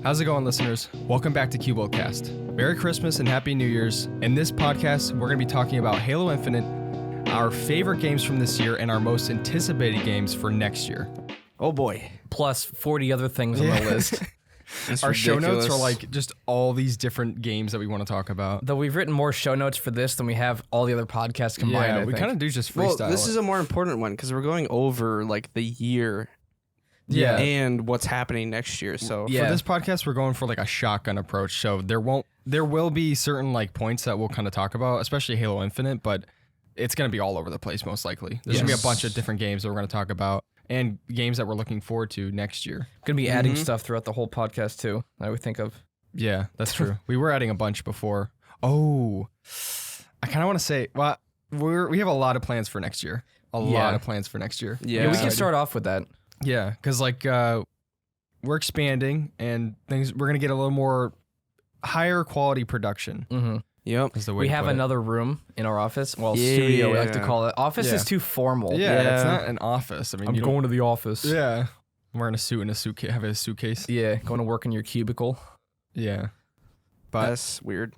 How's it going, listeners? Welcome back to CuboldCast. Merry Christmas and Happy New Year's. In this podcast, we're going to be talking about Halo Infinite, our favorite games from this year, and our most anticipated games for next year. Oh boy. Plus 40 other things on the list. Our show notes are like just all these different games that we want to talk about. Though we've written more show notes for this than we have all the other podcasts combined. Yeah, we kind of do just freestyle. Well, this is a more important one because we're going over like the year. Yeah. And what's happening next year. So for this podcast, we're going for like a shotgun approach. So there will be certain like points that we'll kind of talk about, especially Halo Infinite, but it's going to be all over the place most likely. There's going to be a bunch of different games that we're going to talk about and games that we're looking forward to next year. Going to be adding stuff throughout the whole podcast too, that we think of. Yeah, that's true. We were adding a bunch before. Oh, I kind of want to say, well, we have a lot of plans for next year. A lot of plans for next year. Yeah, we can start off with that. Yeah, because like we're expanding and things. We're gonna get a little more higher quality production. Mm-hmm. Yep. We have another room in our office. Well, studio, we like to call it. Office is too formal. Yeah, it's not an office. I mean, I'm going to the office. Yeah, I'm wearing a suit and a suitcase. Have a suitcase. Yeah, going to work in your cubicle. Yeah, but that's weird.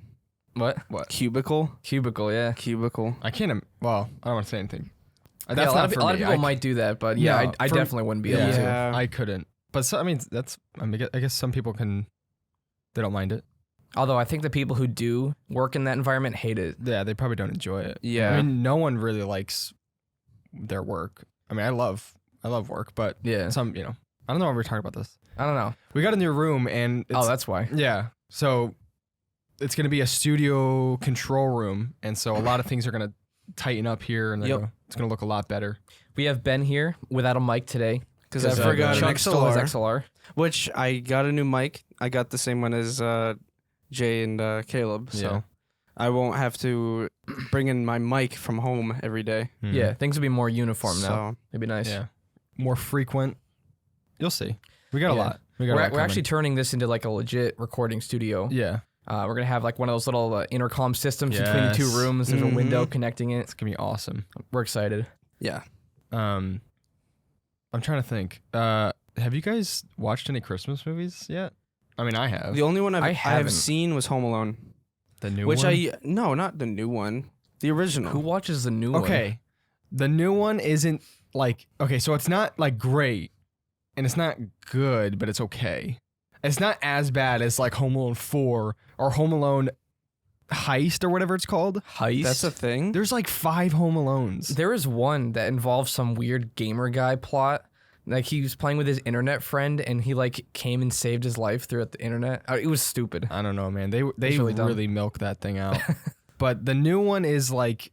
What? Cubicle? Cubicle, yeah. Cubicle. I can't. Well, I don't want to say anything. That's a lot of people might do that, but yeah, I definitely wouldn't be able to. I couldn't. But so, I mean, I guess some people can. They don't mind it. Although I think the people who do work in that environment hate it. Yeah, they probably don't enjoy it. Yeah. I mean, no one really likes their work. I mean, I love work, but some, I don't know why we're talking about this. I don't know. We got a new room and that's why. Yeah. So it's going to be a studio control room. And so a lot of things are going to tighten up here and it's going to look a lot better. We have Ben here without a mic today. Because I forgot Chug still has XLR. Which I got a new mic. I got the same one as Jay and Caleb. So I won't have to bring in my mic from home every day. Mm-hmm. Yeah, things will be more uniform now. It'd be nice. Yeah. More frequent. You'll see. We got a lot. We're actually turning this into like a legit recording studio. Yeah. We're going to have like one of those little intercom systems between the two rooms. There's a window connecting it. It's going to be awesome. We're excited. Yeah. I'm trying to think. Have you guys watched any Christmas movies yet? I mean, I have. The only one I have seen was Home Alone. The new one? No, not the new one. The original. Who watches the new one? Okay. The new one isn't like, okay, so it's not like great and it's not good, but it's okay. It's not as bad as like Home Alone 4 or Home Alone Heist or whatever it's called. Heist? That's a thing? There's like 5 Home Alones. There is one that involves some weird gamer guy plot. Like he was playing with his internet friend and he like came and saved his life throughout the internet. It was stupid. I don't know, man. They really milked that thing out. But the new one is like,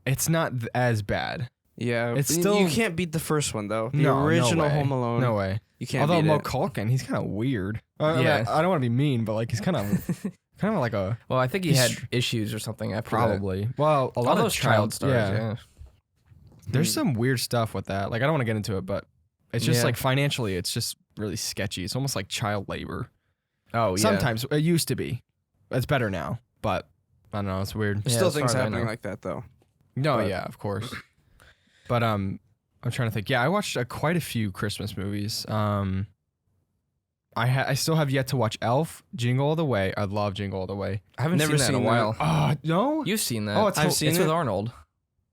it's not as bad. Yeah. It's still, you can't beat the first one though. The original original Home Alone. No way. You can't beat it. Although Culkin, he's kind of weird. I mean, I don't want to be mean, but like he's kind of like a. Well, I think he had issues or something after probably. that. Well, a lot of those child stars. Yeah. There's some weird stuff with that. Like I don't want to get into it, but it's just like financially, it's just really sketchy. It's almost like child labor. Oh yeah. Sometimes it used to be. It's better now, but I don't know. It's weird. Still things happening like that though. No, yeah, of course. But I'm trying to think. Yeah, I watched quite a few Christmas movies. I still have yet to watch Elf, Jingle All the Way. I love Jingle All the Way. I haven't Never seen that in a while. No? You've seen that. Oh, I've seen it. It's with Arnold.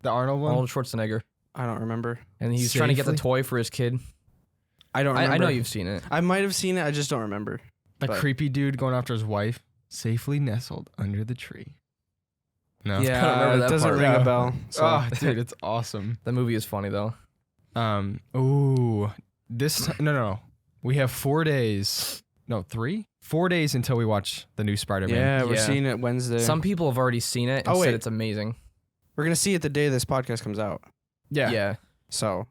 The Arnold one? Arnold Schwarzenegger. I don't remember. And he's trying to get the toy for his kid. I don't remember. I know you've seen it. I might have seen it. I just don't remember. The creepy dude going after his wife, safely nestled under the tree. No. Yeah, it doesn't ring a bell. So. Oh, dude, it's awesome. The movie is funny though. No. We have 4 days. No, 3? 4 days until we watch the new Spider-Man. Yeah, we're seeing it Wednesday. Some people have already seen it and said it's amazing. We're going to see it the day this podcast comes out. Yeah. Yeah. So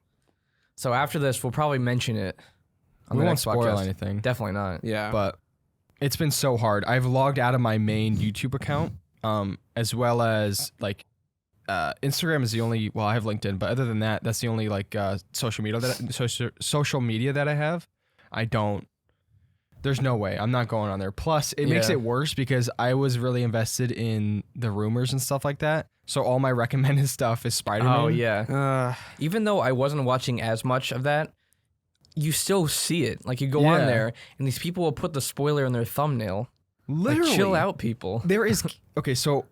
after this, we'll probably mention it on the next podcast. We won't spoil anything. Definitely not. Yeah. But it's been so hard. I've logged out of my main YouTube account, as well as like Instagram is the only. Well, I have LinkedIn, but other than that, that's the only like social media that I have. I don't. There's no way. I'm not going on there. Plus, it makes it worse because I was really invested in the rumors and stuff like that. So all my recommended stuff is Spider-Man. Oh, yeah. Even though I wasn't watching as much of that, you still see it. Like you go on there, and these people will put the spoiler in their thumbnail. Literally, like, chill out, people. There is okay. So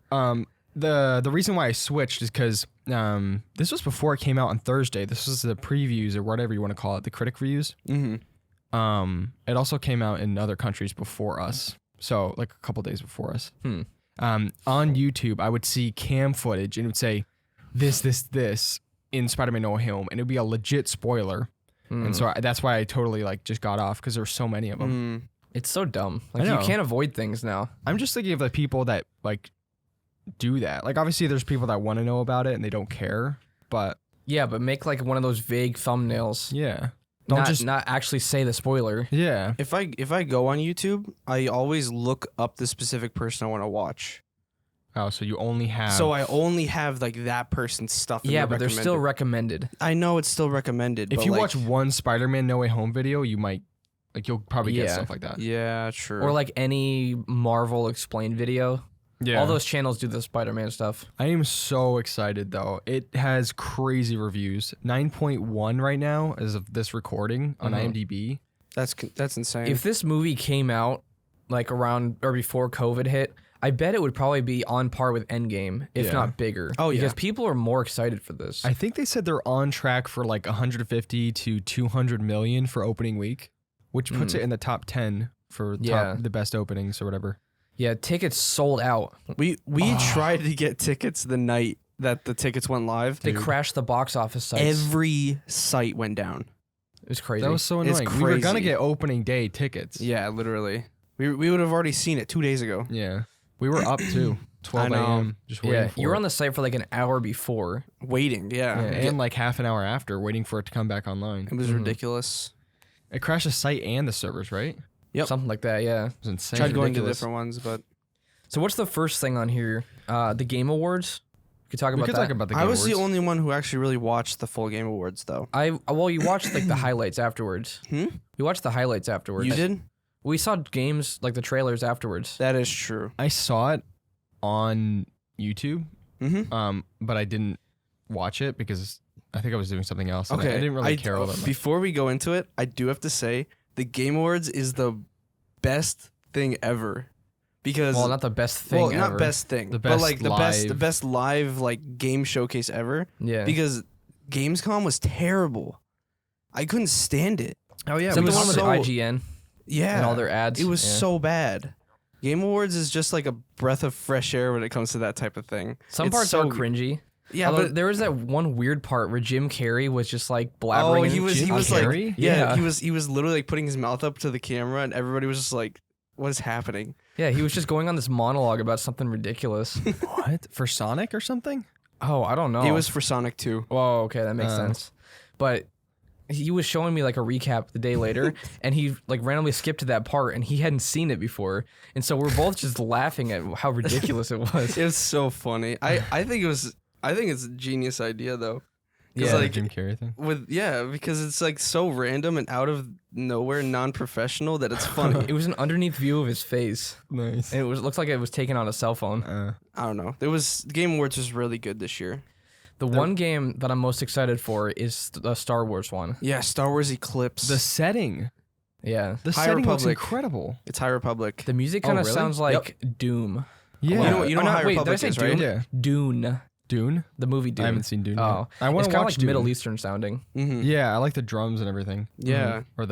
the reason why I switched is because this was before it came out on Thursday. This was the previews or whatever you want to call it, the critic reviews. Mm-hmm. It also came out in other countries before us, so like a couple days before us. On YouTube, I would see cam footage and it would say this in Spider-Man No Way Home, and it would be a legit spoiler. And so that's why I totally like just got off because there's so many of them. It's so dumb. Like I know. you can't avoid things now. I'm just thinking of the people that like do that. Like obviously there's people that want to know about it and they don't care, but Yeah, but make like one of those vague thumbnails. yeah. Not actually say the spoiler. Yeah. If I go on YouTube, I always look up the specific person I want to watch. Oh, so you only have So I only have like that person's stuff. in Yeah, the but they're still recommended. I know it's still recommended. if but you like, watch one Spider-Man No Way Home video, you might like you'll probably get Yeah. stuff like that. yeah, true. Or like any Marvel explained video. Yeah. All those channels do the Spider-Man stuff. I am so excited though. It has crazy reviews. 9.1 right now as of this recording on IMDb. that's insane. If this movie came out like around or before COVID hit, I bet it would probably be on par with Endgame, if Yeah. not bigger. Oh, yeah. Because people are more excited for this. I think they said they're on track for like 150 to 200 million for opening week, which puts it in the top 10 for the best openings or whatever. Yeah, tickets sold out. we tried to get tickets the night that the tickets went live. They crashed the box office sites. Every site went down. It was crazy. That was so It's annoying. We were gonna crazy. get opening day tickets. Yeah, literally. We would have already seen it 2 days ago. Yeah. We were up too. 12 I know. a.m. just waiting yeah, for you were it. on the site for like an hour before. Waiting, Yeah, yeah. and like half an hour after, waiting for it to come back online. It was ridiculous. It crashed the site and the servers, right? It Yep. Something like that, yeah. was insane. Tried going to Ridiculous. different ones, but So what's the first thing on here? The Game Awards? We could talk We about could that. talk about the I Game was the Awards. only one who actually really watched the full Game Awards, though. Well, you watched like the highlights afterwards. You watched the highlights afterwards. You did? We saw games like the trailers afterwards. That is true. I saw it on YouTube, Mm-hmm. but I didn't watch it because I think I was doing something else. And Okay. I didn't really care all that much. Before we go into it, I do have to say the Game Awards is the best thing ever. Because Well, not the best thing well, ever. not best thing, The but best like the live- best live like game showcase ever. Yeah. Because Gamescom was terrible. I couldn't stand it. Oh yeah, Is that we the saw one with so- IGN Yeah, and all their ads? it was Yeah. so bad. Game Awards is just like a breath of fresh air when it comes to that type of thing. Some It's parts so, are cringy. Yeah, Although but there was that one weird part where Jim Carrey was just like oh, blabbering. he was Jim like Carrey? yeah, Yeah. he was literally like putting his mouth up to the camera, and everybody was just like, "What is happening?" Yeah, he was just going on this monologue about something ridiculous. What for Sonic or something? Oh, I don't know. It was for Sonic 2. Whoa, okay, that makes sense. But he was showing me like a recap the day later, and he like randomly skipped to that part, and he hadn't seen it before, and so we're both just laughing at how ridiculous it was. It was so funny. I think it's a genius idea though. 'Cause, Yeah. The like Jim Carrey thing. because it's like so random and out of nowhere, non-professional that it's funny. It was an underneath view of his face. Nice. It looks like it was taken on a cell phone. I don't know. Game Awards was really good this year. The one game that I'm most excited for is the Star Wars one. Yeah, Star Wars Eclipse. The setting. Yeah. The High setting looks Republic. incredible. It's High Republic. The music Oh, kind of really? sounds like Doom. Yeah. You know Or not, High wait, Republic did I is, say right? Doom? Yeah. Dune. Dune. The movie Dune. I haven't seen Dune. Oh. Yet. I want It's to kind of watch like Middle Dune. Eastern sounding. Mm-hmm. Yeah, I like the drums and everything. Yeah. Or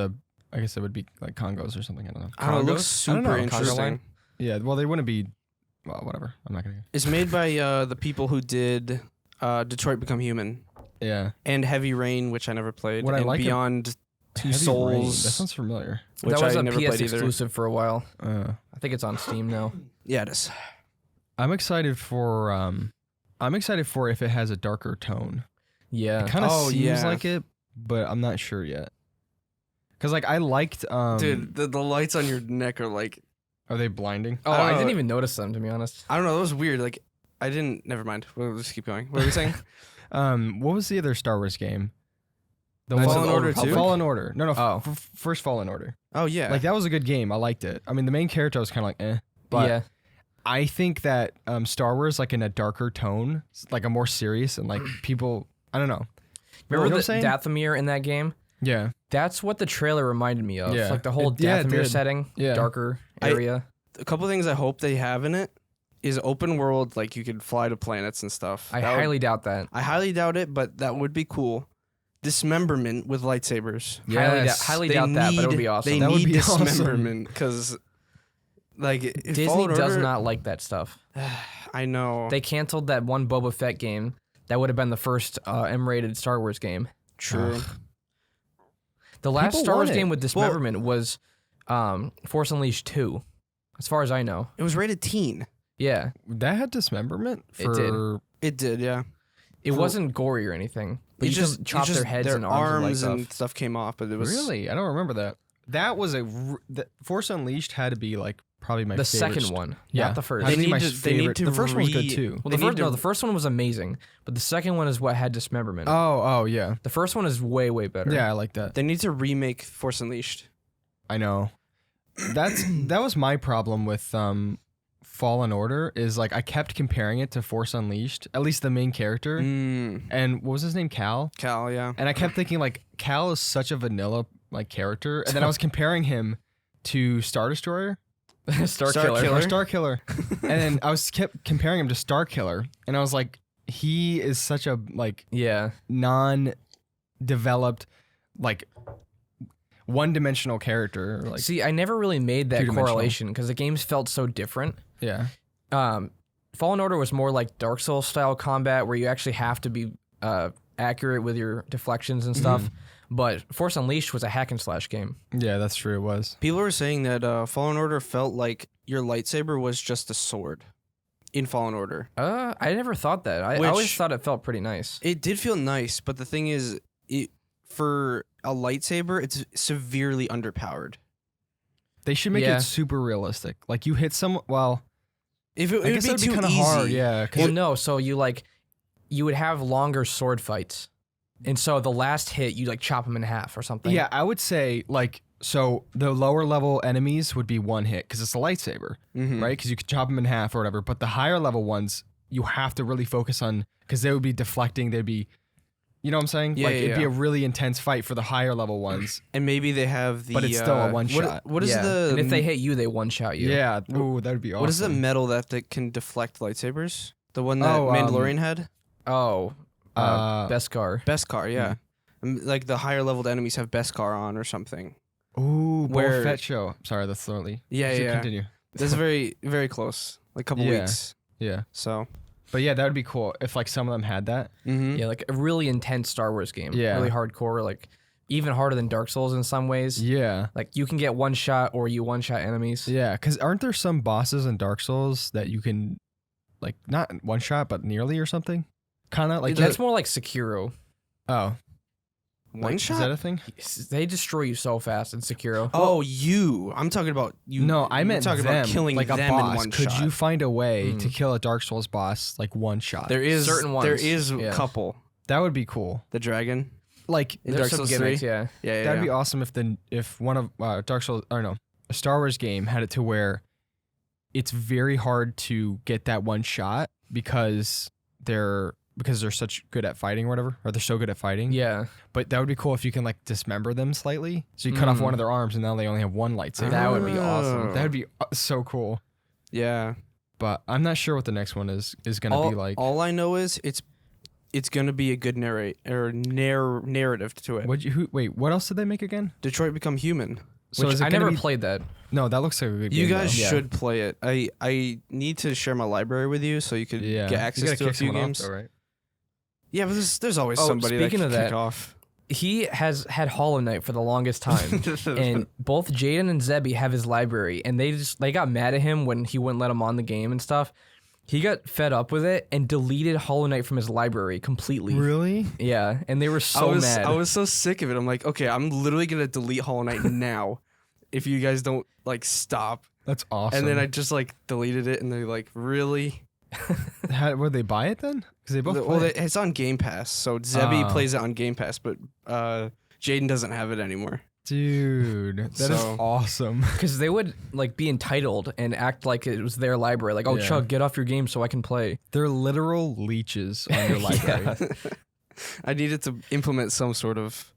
I guess it would be like Congos or something. I don't know. I don't know, it looks Congos? I don't super know. interesting. line? Yeah, well, they wouldn't be. Well, whatever. I'm not gonna. It's made by the people who did Detroit Become Human Yeah. and Heavy Rain, which I never played, What I and like Beyond Two Heavy Rain. Souls, That sounds familiar. which That was I a never PS played either. exclusive for a while. Uh, I think it's on Steam now. Yeah, it is. I'm excited for. I'm excited for if it has a darker tone. Yeah. It kind of Oh, seems yeah. like it, but I'm not sure yet. Cause like I liked. Dude, the lights on your neck are like, Are they blinding? Oh, I don't I know. didn't even notice them, to be honest. I don't know, that was weird. Like, I didn't. Never mind. We'll just keep going. What were we saying? What was the other Star Wars game? The Knights one- of the Old Order 2? Republic? Fallen Order. No, Oh. first Fallen Order. Oh yeah. Like that was a good game. I liked it. I mean, the main character was kind of like, but yeah. I think that Star Wars, like in a darker tone, like a more serious and like people. I don't know. Remember what the I'm saying? Dathomir in that game? Yeah. That's what the trailer reminded me of. Yeah. Like the whole It did. setting, darker area. A couple things I hope they have in it is open world, like you could fly to planets and stuff. I highly doubt that. I highly doubt it, but that would be cool. Dismemberment with lightsabers. Highly doubt that, but it would be awesome. They That would need be dismemberment because, like, Disney Fallen does Order- not like that stuff. I know. They canceled that one Boba Fett game. That would have been the first M-rated Star Wars game. True. The last People Star Wars want it. game with dismemberment was Force Unleashed 2, as far as I know. It was rated teen. Yeah, That had dismemberment It for. did. It did, yeah. it wasn't gory or anything. But you just chop their heads their and arms and, and stuff came off, but it was Really, I don't remember that. That was the Force Unleashed had to be like probably my the favorite. second one, Yeah. not the first. Had to be They my need to- they need favorite. to The first one was good re- too. Well, They need to- the first one was amazing, but the second one is what had dismemberment. Oh yeah, The first one is way better. yeah, I like that. They need to remake Force Unleashed. I know. That was my problem with Fallen Order is like I kept comparing it to Force Unleashed, at least the main character. And what was his name? Cal. Cal, yeah. And I kept thinking like Cal is such a vanilla like character, and then I was comparing him to Star Destroyer Star Star Killer. Killer. or Star Killer, and then I was kept comparing him to Star Killer, and I was like, he is such a like Yeah, non-developed like one-dimensional character. Like see, I never really made that two-dimensional. correlation because the games felt so different. yeah, Fallen Order was more like Dark Souls style combat where you actually have to be accurate with your deflections and stuff. But Force Unleashed was a hack and slash game. yeah, that's true. It was. People were saying that Fallen Order felt like your lightsaber was just a sword in Fallen Order. I never thought that. I Which- always thought it felt pretty nice. It did feel nice, but the thing is, for a lightsaber, it's severely underpowered. They should make Yeah. it super realistic. Like you hit some. Well, If it I would guess be that'd too be kind of easy. hard. Yeah. 'cause Well, no, so you would have longer sword fights. And so the last hit, you like chop them in half or something. yeah, I would say like so the lower level enemies would be one hit because it's a lightsaber, Mhm. right? Because you could chop them in half or whatever. But the higher level ones, you have to really focus on because they would be deflecting. They'd be, you know what I'm saying? Yeah, like yeah, it'd be yeah. a really intense fight for the higher level ones. And maybe they have the. But it's still a one shot. What is Yeah. the? And if they hit you, they one shot you. Yeah. Ooh, that would be awesome. What is the metal that can deflect lightsabers? The one that Oh, Mandalorian had. Oh, Beskar. Beskar, yeah. Like the higher leveled enemies have Beskar on or something. Ooh, where- Boba Fett show. Sorry, that's early. Yeah, You should yeah. Continue. That's very, very close. Like a couple Yeah. weeks. Yeah. So. But yeah, that would be cool if like some of them had that. Mm-hmm. Yeah, like a really intense Star Wars game. Yeah. Really hardcore, like even harder than Dark Souls in some ways. Yeah. Like you can get one shot or you one shot enemies. Yeah, because aren't there some bosses in Dark Souls that you can, like, not one shot, but nearly or something? Kind of like That's more like Sekiro. Oh, One like, shot? Is that a thing? They destroy you so fast in Sekiro. Oh, you. I'm talking about you. No, I you're meant talking them, about killing like a them in boss. one Could shot. you find a way to kill a Dark Souls boss like one shot? There is Certain There ones, is yeah. a couple. That would be cool. The dragon Like in There's Dark some Souls gimmicks, 3. yeah. Yeah, that'd be awesome if one of Dark Souls or no, a Star Wars game had it to where it's very hard to get that one shot because they're such good at fighting or whatever, or they're so good at fighting. Yeah. But that would be cool if you can like dismember them slightly. So you cut off one of their arms and now they only have one lightsaber. That would be awesome. That would be so cool. Yeah. But I'm not sure what the next one is gonna be like. All I know is it's gonna be a good narrative to it. Wait, what else did they make again? Detroit Become Human. So Which is it I gonna never be- played that. No, that looks like a good You game. guys though. Yeah. should play it. I need to share my library with you so you could Yeah. get You access gotta to a kick few someone off, games. though, right? Yeah, but there's always Oh, somebody speaking that of can kick that, off. He has had Hollow Knight for the longest time. And both Jaden and Zebby have his library, and they got mad at him when he wouldn't let him on the game and stuff. He got fed up with it and deleted Hollow Knight from his library completely. Really? Yeah, and they were so mad. I was so sick of it. I'm like, okay, I'm literally gonna delete Hollow Knight now if you guys don't like stop. That's awesome. And then I just like deleted it, and they're like, really? Would they buy it then? Because they both. Well, play it. it's on Game Pass, so Zebby Oh. plays it on Game Pass, but Jaden doesn't have it anymore. Dude, that is So- awesome. Because they would like be entitled and act like it was their library. Like, oh, Yeah. Chug, get off your game so I can play. They're literal leeches on your library. I needed to implement some sort of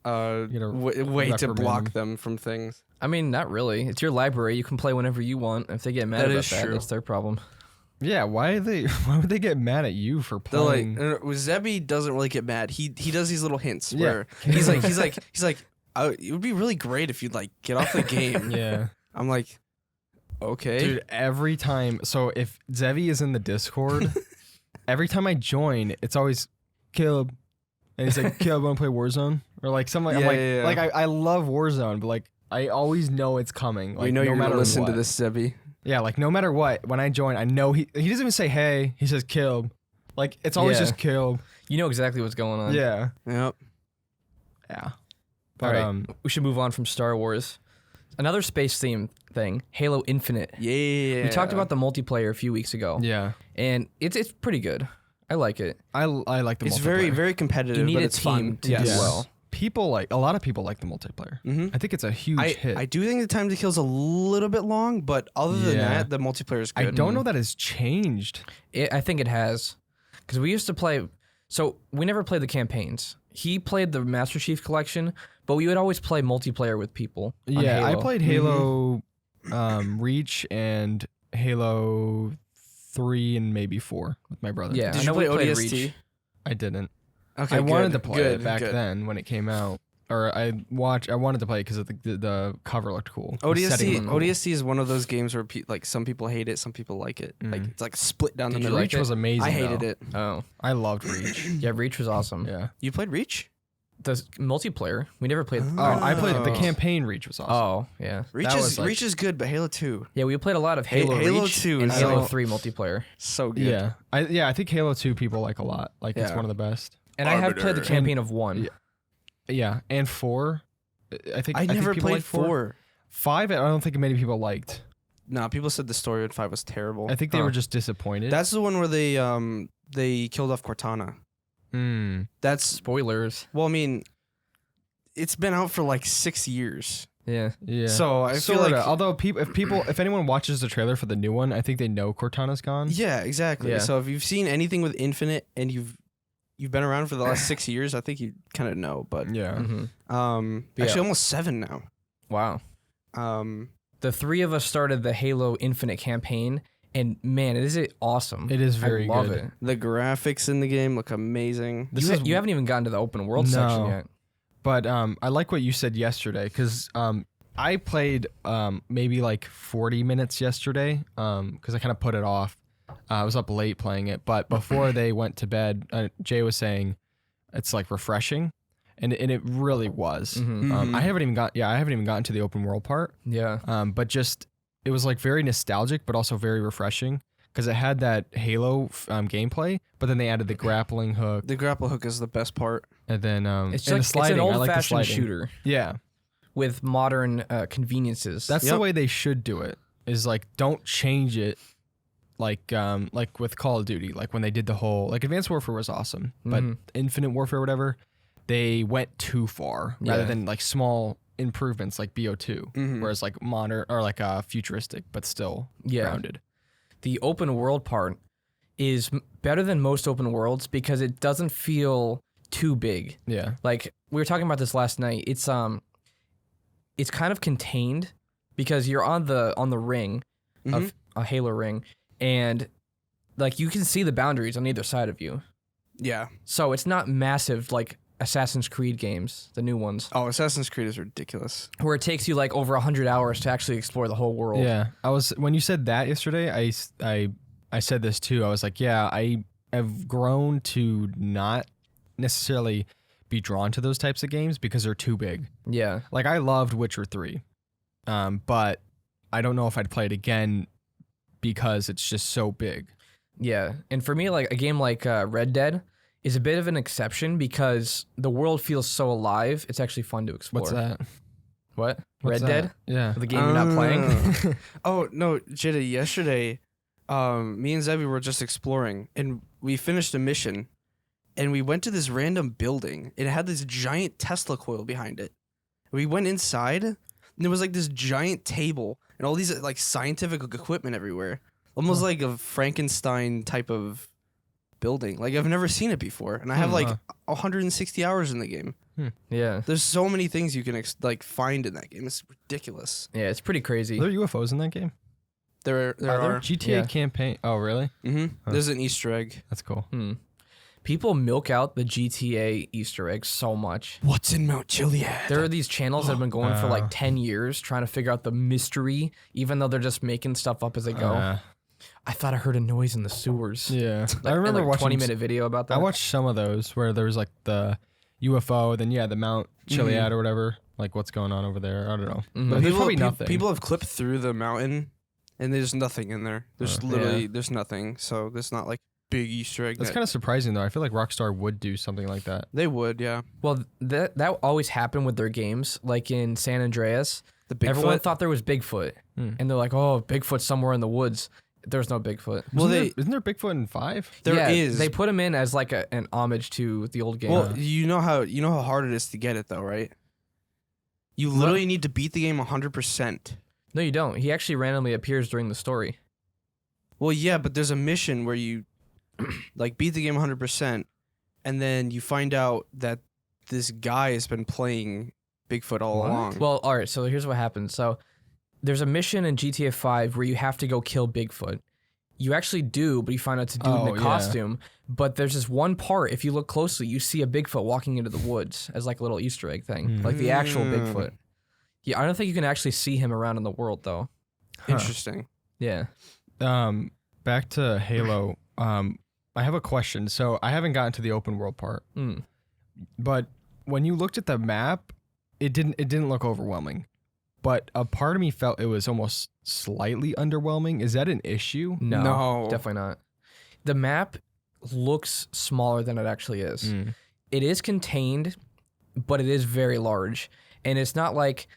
gotta way to block reprimand them from things. I mean, not really. It's your library. You can play whenever you want. If they get mad That about is that, true. that's their problem. Yeah, why would they get mad at you for They're like, playing? Zebby doesn't really get mad. He does these little hints Yeah. where he's like, it would be really great if you'd like get off the game. Yeah. I'm like, okay. Dude, every time. So if Zevi is in the Discord, every time I join, it's always Caleb. And he's like, Caleb, want to play Warzone? Or like something like, Yeah, I'm like, yeah, yeah. like I love Warzone, but like I always know it's coming. Like, we know no you're matter gonna listen what. to this, Zebby. Yeah, like no matter what, when I join, I know he doesn't even say hey. He says Caleb. Like it's always Yeah. just Caleb. You know exactly what's going on. Yeah. Yep. Yeah. All But right. We should move on from Star Wars. Another space theme thing, Halo Infinite. Yeah. We talked about the multiplayer a few weeks ago, yeah. and it's pretty good. I like it. I like the It's multiplayer. very, very competitive. You need but a it's team fun. to Yes. do well. a lot of people like the multiplayer. Mm-hmm. I think it's a huge hit. I do think the time to kill is a little bit long, but other than Yeah. that, the multiplayer is good. I don't know that has changed. I think it has, because we used to play. So we never played the campaigns. He played the Master Chief Collection, but we would always play multiplayer with people. on Yeah, I Halo. played Halo Reach and Halo 3 and maybe 4 with my brother. Yeah, Did I you know we play played ODST? Reach. I didn't. Okay, I wanted good, to play good, it back good. then when it came out. Or I wanted to play it because the cover looked cool. The setting ODST looked cool. ODST is one of those games where like some people hate it, some people like it. Like Mhm. it's like split down the Did you middle. like Reach it? was amazing. I hated though. it. Oh, I loved Reach. yeah, Reach was awesome. Yeah. You played Reach? The multiplayer, we never played. Oh, I played the Oh. campaign Reach was awesome. Oh, yeah. Reach That is was, like- Reach is good, but Halo 2 Yeah, we played a lot of Halo, Halo Reach 2 and is Halo so- 3 multiplayer. so good. Yeah. I think Halo 2 people like a lot. Like it's Yeah. one of the best. And I have played the Arbiter. campaign of 1. Yeah. Yeah, and 4. I think I never think people played like 4. 5 I don't think many people liked. Nah, people said the story in 5 was terrible. I think they Huh. were just disappointed. That's the one where they killed off Cortana. Mm. That's Spoilers. well, I mean, it's been out for like 6 years. Yeah. Yeah. So I feel Sorta. like Although if anyone watches the trailer for the new one, I think they know Cortana's gone. yeah, exactly. Yeah. So if you've seen anything with Infinite and you've been around for the last 6 years, I think you kind of know. But Yeah. hmm actually Yeah. almost 7 now. Wow. Um, The 3 of us started the Halo Infinite campaign, and man, is it awesome. It is very I love good. it. the graphics in the game look amazing. You haven't even gotten to the open world section No. yet. But I like what you said yesterday because I played maybe like 40 minutes yesterday because I kind of put it off. I was up late playing it, but before they went to bed, Jay was saying it's like refreshing, and it really was. Mhm. Mhm. I haven't even gotten to the open world part. Yeah. But just it was like very nostalgic, but also very refreshing because it had that Halo gameplay, but then they added the grappling hook, The grapple hook is the best part. and then It's and like the sliding. it's an I like the old-fashioned sliding. shooter Yeah, with modern conveniences. that's Yep. the way they should do it. Is like don't change it. Like with Call of Duty, like when they did the whole like Advanced Warfare was awesome, but Mhm. Infinite Warfare, whatever, they went too far rather Yeah. than like small improvements like BO2, Mhm. whereas like modern or like futuristic but still Yeah. grounded. The open world part is better than most open worlds because it doesn't feel too big. Yeah, Like we were talking about this last night. It's kind of contained because you're on the ring of a Halo ring, and like you can see the boundaries on either side of you. Yeah. So it's not massive like Assassin's Creed games, the new ones, Oh, Assassin's Creed is ridiculous. where it takes you like over 100 hours to actually explore the whole world. yeah. I was when you said that yesterday, I said this too. I was like, yeah, I have grown to not necessarily be drawn to those types of games because they're too big. Yeah. Like I loved Witcher 3, but I don't know if I'd play it again because it's just so big. Yeah. And for me, like a game like Red Dead is a bit of an exception because the world feels so alive. It's actually fun to explore. What's that? What? What's Red that? Dead? Yeah. The game you're not playing? Oh no, Jada! Yesterday, me and Zebby were just exploring, and we finished a mission, and we went to this random building. It had this giant Tesla coil behind it. We went inside, and there was like this giant table and all these like scientific equipment everywhere, almost like a Frankenstein type of building. Like I've never seen it before, and I have like 160 hours in the game. Yeah. There's so many things you can find in that game. It's ridiculous. Yeah, it's pretty crazy. Are there UFOs in that game? There are. GTA Yeah. campaign. Oh, really? Mm-hmm. There's an Easter egg. That's cool. People milk out the GTA Easter eggs so much. What's in Mount Chiliad? There are these channels that have been going for like 10 years trying to figure out the mystery, even though they're just making stuff up as they go. I thought I heard a noise in the sewers. Yeah. Like, I remember like watching 20-minute video about that. I watched some of those where there was like the UFO, then the Mount Chiliad or whatever. Like what's going on over there? I don't know. But there's probably nothing. People have clipped through the mountain, and there's nothing in there. There's literally there's nothing. So there's not like big Easter egg. That's kind of surprising though. I feel like Rockstar would do something like that. They would, yeah. Well, that always happened with their games. Like in San Andreas, The Bigfoot. everyone thought there was Bigfoot, and they're like, "Oh, Bigfoot's somewhere in the woods." There's no Bigfoot. Well, isn't there Bigfoot in 5? There is. They put him in as like an homage to the old game. Well, you know how hard it is to get it though, right? You literally need to beat the game 100%. No, you don't. He actually randomly appears during the story. Well, yeah, but there's a mission where you like beat the game 100%, and then you find out that this guy has been playing Bigfoot all along. Well, all right. So here's what happens. So there's a mission in GTA 5 where you have to go kill Bigfoot. You actually do, but you find out to do it in a costume. But there's this one part, if you look closely, you see a Bigfoot walking into the woods as like a little Easter egg thing, like the actual Bigfoot. Yeah, I don't think you can actually see him around in the world though. Interesting. Yeah. Back to Halo. I have a question. So I haven't gotten to the open world part, but when you looked at the map, it didn't look overwhelming. But a part of me felt it was almost slightly underwhelming. Is that an issue? No, definitely not. The map looks smaller than it actually is. It is contained, but it is very large. And it's not like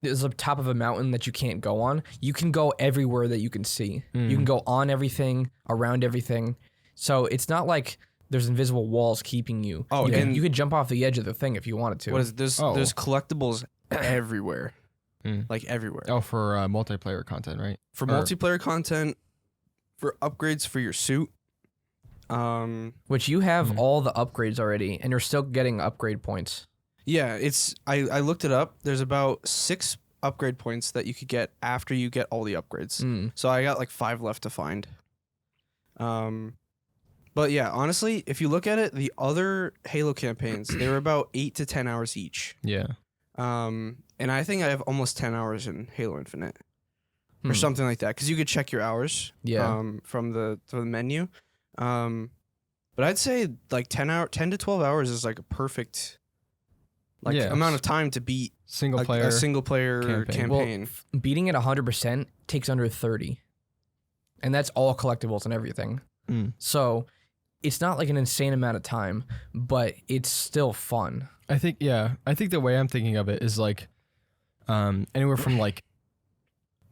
there's the top of a mountain that you can't go on. You can go everywhere that you can see. You can go on everything, around everything. So it's not like there's invisible walls keeping you. Oh, you could jump off the edge of the thing if you wanted to. What is there's collectibles everywhere. Like everywhere. Oh, for multiplayer content, right? For multiplayer content, for upgrades for your suit. Which you have all the upgrades already, and you're still getting upgrade points. Yeah, I looked it up. There's about 6 upgrade points that you could get after you get all the upgrades. So I got like 5 left to find. But yeah, honestly, if you look at it, the other Halo campaigns, they were about 8 to 10 hours each. Yeah. And I think I have almost 10 hours in Halo Infinite or something like that, because you could check your hours from the menu. But I'd say like 10 to 12 hours is like a perfect amount of time to beat a single player campaign. Well, beating it 100% takes under 30, and that's all collectibles and everything. So it's not like an insane amount of time, but it's still fun. I think the way I'm thinking of it is like anywhere from like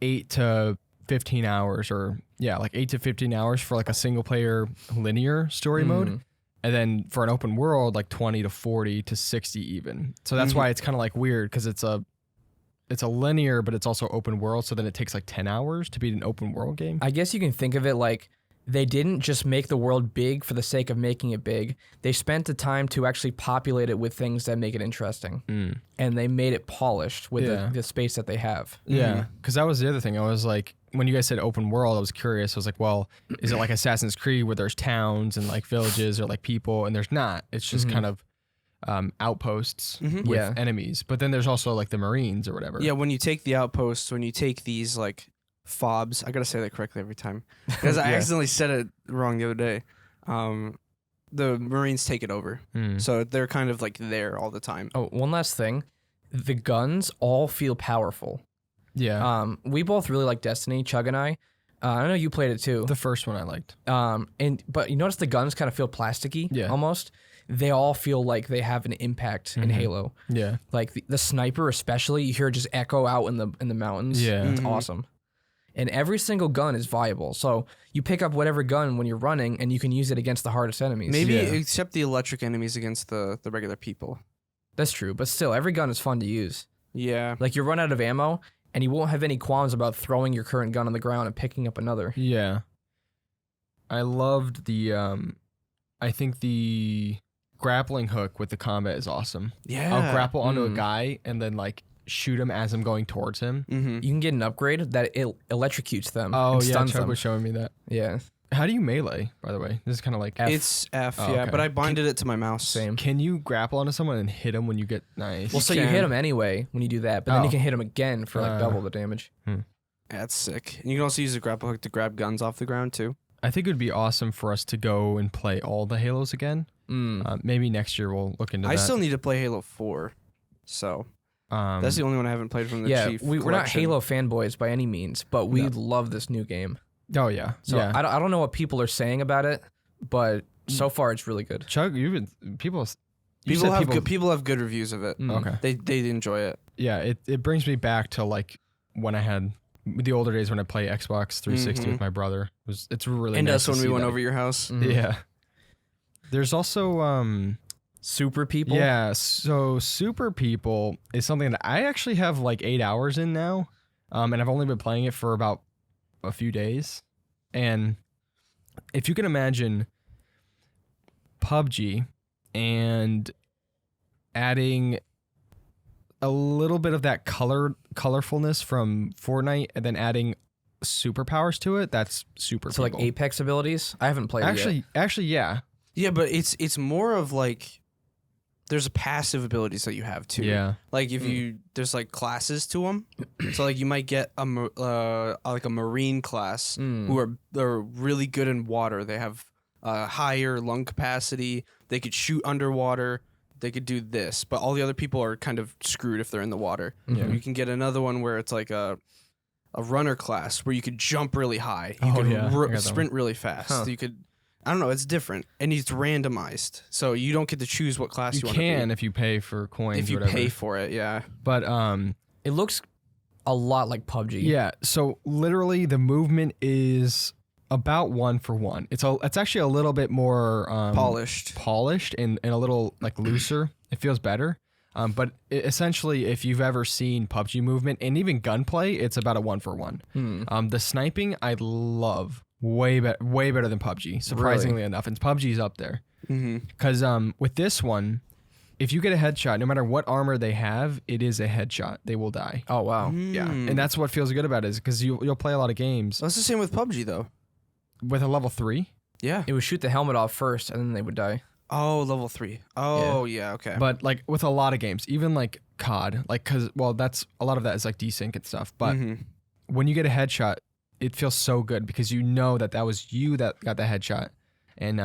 8 to 15 hours or like 8 to 15 hours for like a single player linear story mode. And then for an open world, like 20 to 40 to 60 even. So that's why it's kind of like weird, because it's a linear, but it's also open world. So then it takes like 10 hours to beat an open world game. I guess you can think of it like they didn't just make the world big for the sake of making it big. They spent the time to actually populate it with things that make it interesting. And they made it polished with the space that they have. Yeah, because that was the other thing. I was like, when you guys said open world, I was curious. I was like, well, is it like Assassin's Creed where there's towns and like villages or like people? And there's not. It's just kind of outposts with enemies. But then there's also like the Marines or whatever. Yeah, when you take the outposts, when you take these like fobs, I gotta say that correctly every time, because I accidentally said it wrong the other day. The Marines take it over. So they're kind of like there all the time. Oh, one last thing. The guns all feel powerful. Yeah. We both really like Destiny, Chug and I. I know you played it too. The first one I liked. But you notice the guns kind of feel plasticky almost. They all feel like they have an impact in Halo. Yeah. Like the sniper especially, you hear it just echo out in the mountains. Yeah. It's awesome. And every single gun is viable. So you pick up whatever gun when you're running and you can use it against the hardest enemies. Maybe except the electric enemies against the regular people. That's true, but still every gun is fun to use. Yeah. Like you run out of ammo and you won't have any qualms about throwing your current gun on the ground and picking up another. Yeah. I loved the I think the grappling hook with the combat is awesome. Yeah. I'll grapple onto a guy and then like shoot him as I'm going towards him. Mm-hmm. You can get an upgrade that it electrocutes them. Oh and yeah, stuns Chug them. was showing me that. Yeah. How do you melee, by the way? This is kind of like F. It's F, Oh, yeah, okay. but I binded it to my mouse. Same. Can you grapple onto someone and hit them when you get nice? Well, so you can. hit them anyway when you do that, but then Oh. you can hit them again for like double the damage. That's sick. And you can also use the grapple hook to grab guns off the ground too. I think it would be awesome for us to go and play all the Halos again. Maybe next year we'll look into that. I still need to play Halo 4, so that's the only one I haven't played from the Yeah, Chief we're not collection. Halo fanboys by any means, but we No. love this new game. Oh yeah. So yeah. I don't know what people are saying about it, but so far it's really good. Chug, you've been people. You People said have good people have good reviews of it. Okay. They enjoy it. Yeah, it brings me back to like when I had the older days when I play Xbox 360 with my brother. It's really And nice us to when we see went that. over your house. Yeah. There's also Super people. yeah, so Super People is something that I actually have like 8 hours in now. And I've only been playing it for about a few days. And if you can imagine PUBG and adding a little bit of that colorfulness from Fortnite and then adding superpowers to it, that's Super So like People. Apex abilities. I haven't played it yet. Actually, yeah. Yeah, but it's more of like there's passive abilities that you have too. Yeah. Like if you there's like classes to them. So like you might get like a marine class who are they're really good in water. They have higher lung capacity. They could shoot underwater. They could do this, but all the other people are kind of screwed if they're in the water. Yeah. You can get another one where it's like a runner class where you could jump really high. You Oh, could yeah. I got that sprint really fast. Huh. You could. I don't know. It's different, and it's randomized, so you don't get to choose what class you, You want to can be. if you pay for coins If you or whatever. pay for it, yeah. But It looks a lot like PUBG. yeah, so literally the movement is about 1-for-1. It's actually a little bit more polished and a little like looser. It feels better. But essentially, if you've ever seen PUBG movement and even gunplay, it's about a 1-for-1. The sniping I love way better than PUBG. Surprisingly enough, and PUBG's up there because with this one, if you get a headshot, no matter what armor they have, it is a headshot. They will die. Oh wow. Yeah, and that's what feels good about it is because you'll play a lot of games That's the same with PUBG though. with a level 3. Yeah. It would shoot the helmet off first, and then they would die. Oh, level 3. Oh, yeah. Okay. But like with a lot of games, even like COD, like that's a lot of that is like desync and stuff. But when you get a headshot, it feels so good because you know that was you that got the headshot, and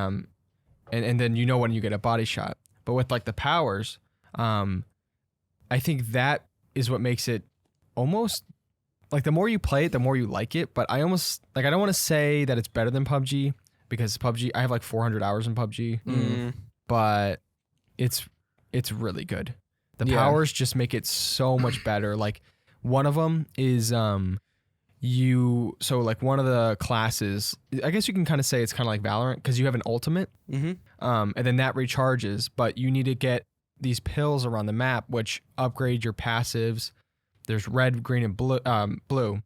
then you know when you get a body shot. But with like the powers, I think that is what makes it almost like the more you play it, the more you like it. But I almost like I don't want to say that it's better than PUBG because PUBG I have like 400 hours in PUBG, but it's really good. The powers just make it so much better. Like one of them is so like one of the classes, I guess you can kind of say it's kind of like Valorant because you have an ultimate, and then that recharges, but you need to get these pills around the map which upgrade your passives. There's red, green, and blue.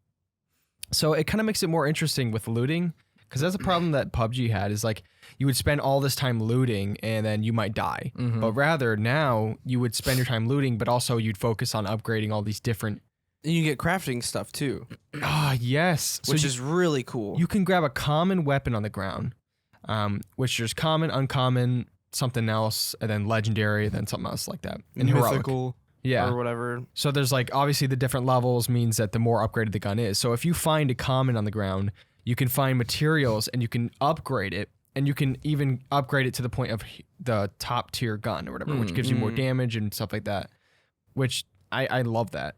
So it kind of makes it more interesting with looting because that's a problem that PUBG had is like you would spend all this time looting and then you might die. But rather now you would spend your time looting, but also you'd focus on upgrading all these different. And you get crafting stuff too, Yes. which is really cool. You can grab a common weapon on the ground, which there's common, uncommon, something else, and then legendary, then something else like that. And heroic. mythical Yeah. or whatever. So there's like obviously the different levels means that the more upgraded the gun is. So if you find a common on the ground, you can find materials and you can upgrade it, and you can even upgrade it to the point of the top tier gun or whatever, which gives you more damage and stuff like that. Which I love that.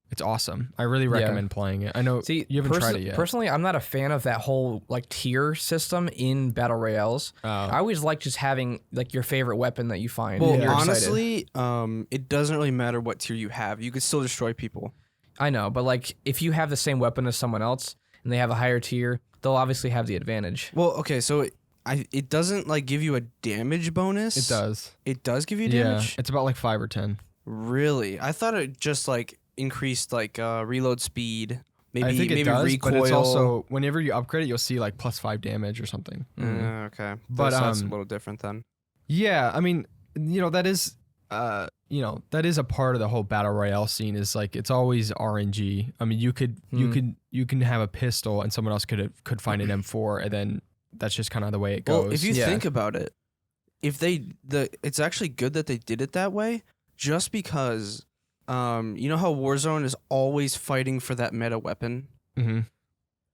It's awesome. I really recommend playing it. I know you haven't tried it yet. Personally, I'm not a fan of that whole like tier system in battle royales. I always like just having like your favorite weapon that you find. Well, and you're excited. honestly, it doesn't really matter what tier you have. You could still destroy people. I know, but like if you have the same weapon as someone else and they have a higher tier, they'll obviously have the advantage. Well, okay, so it doesn't like give you a damage bonus. It does. It does give you damage? Yeah, it's about like 5 or 10. Really? I thought it just like increased like reload speed. Maybe I think it maybe does, recoil. but it's also whenever you upgrade it, you'll see like +5 damage or something. Okay. But, That's a little different then. Yeah, I mean, that is that is a part of the whole battle royale scene. Is like it's always RNG. I mean, you can have a pistol and someone else could find an M4, and then that's just kind of the way it goes. Well, if you think about it, it's actually good that they did it that way, just because you know how Warzone is always fighting for that meta weapon? Mm-hmm.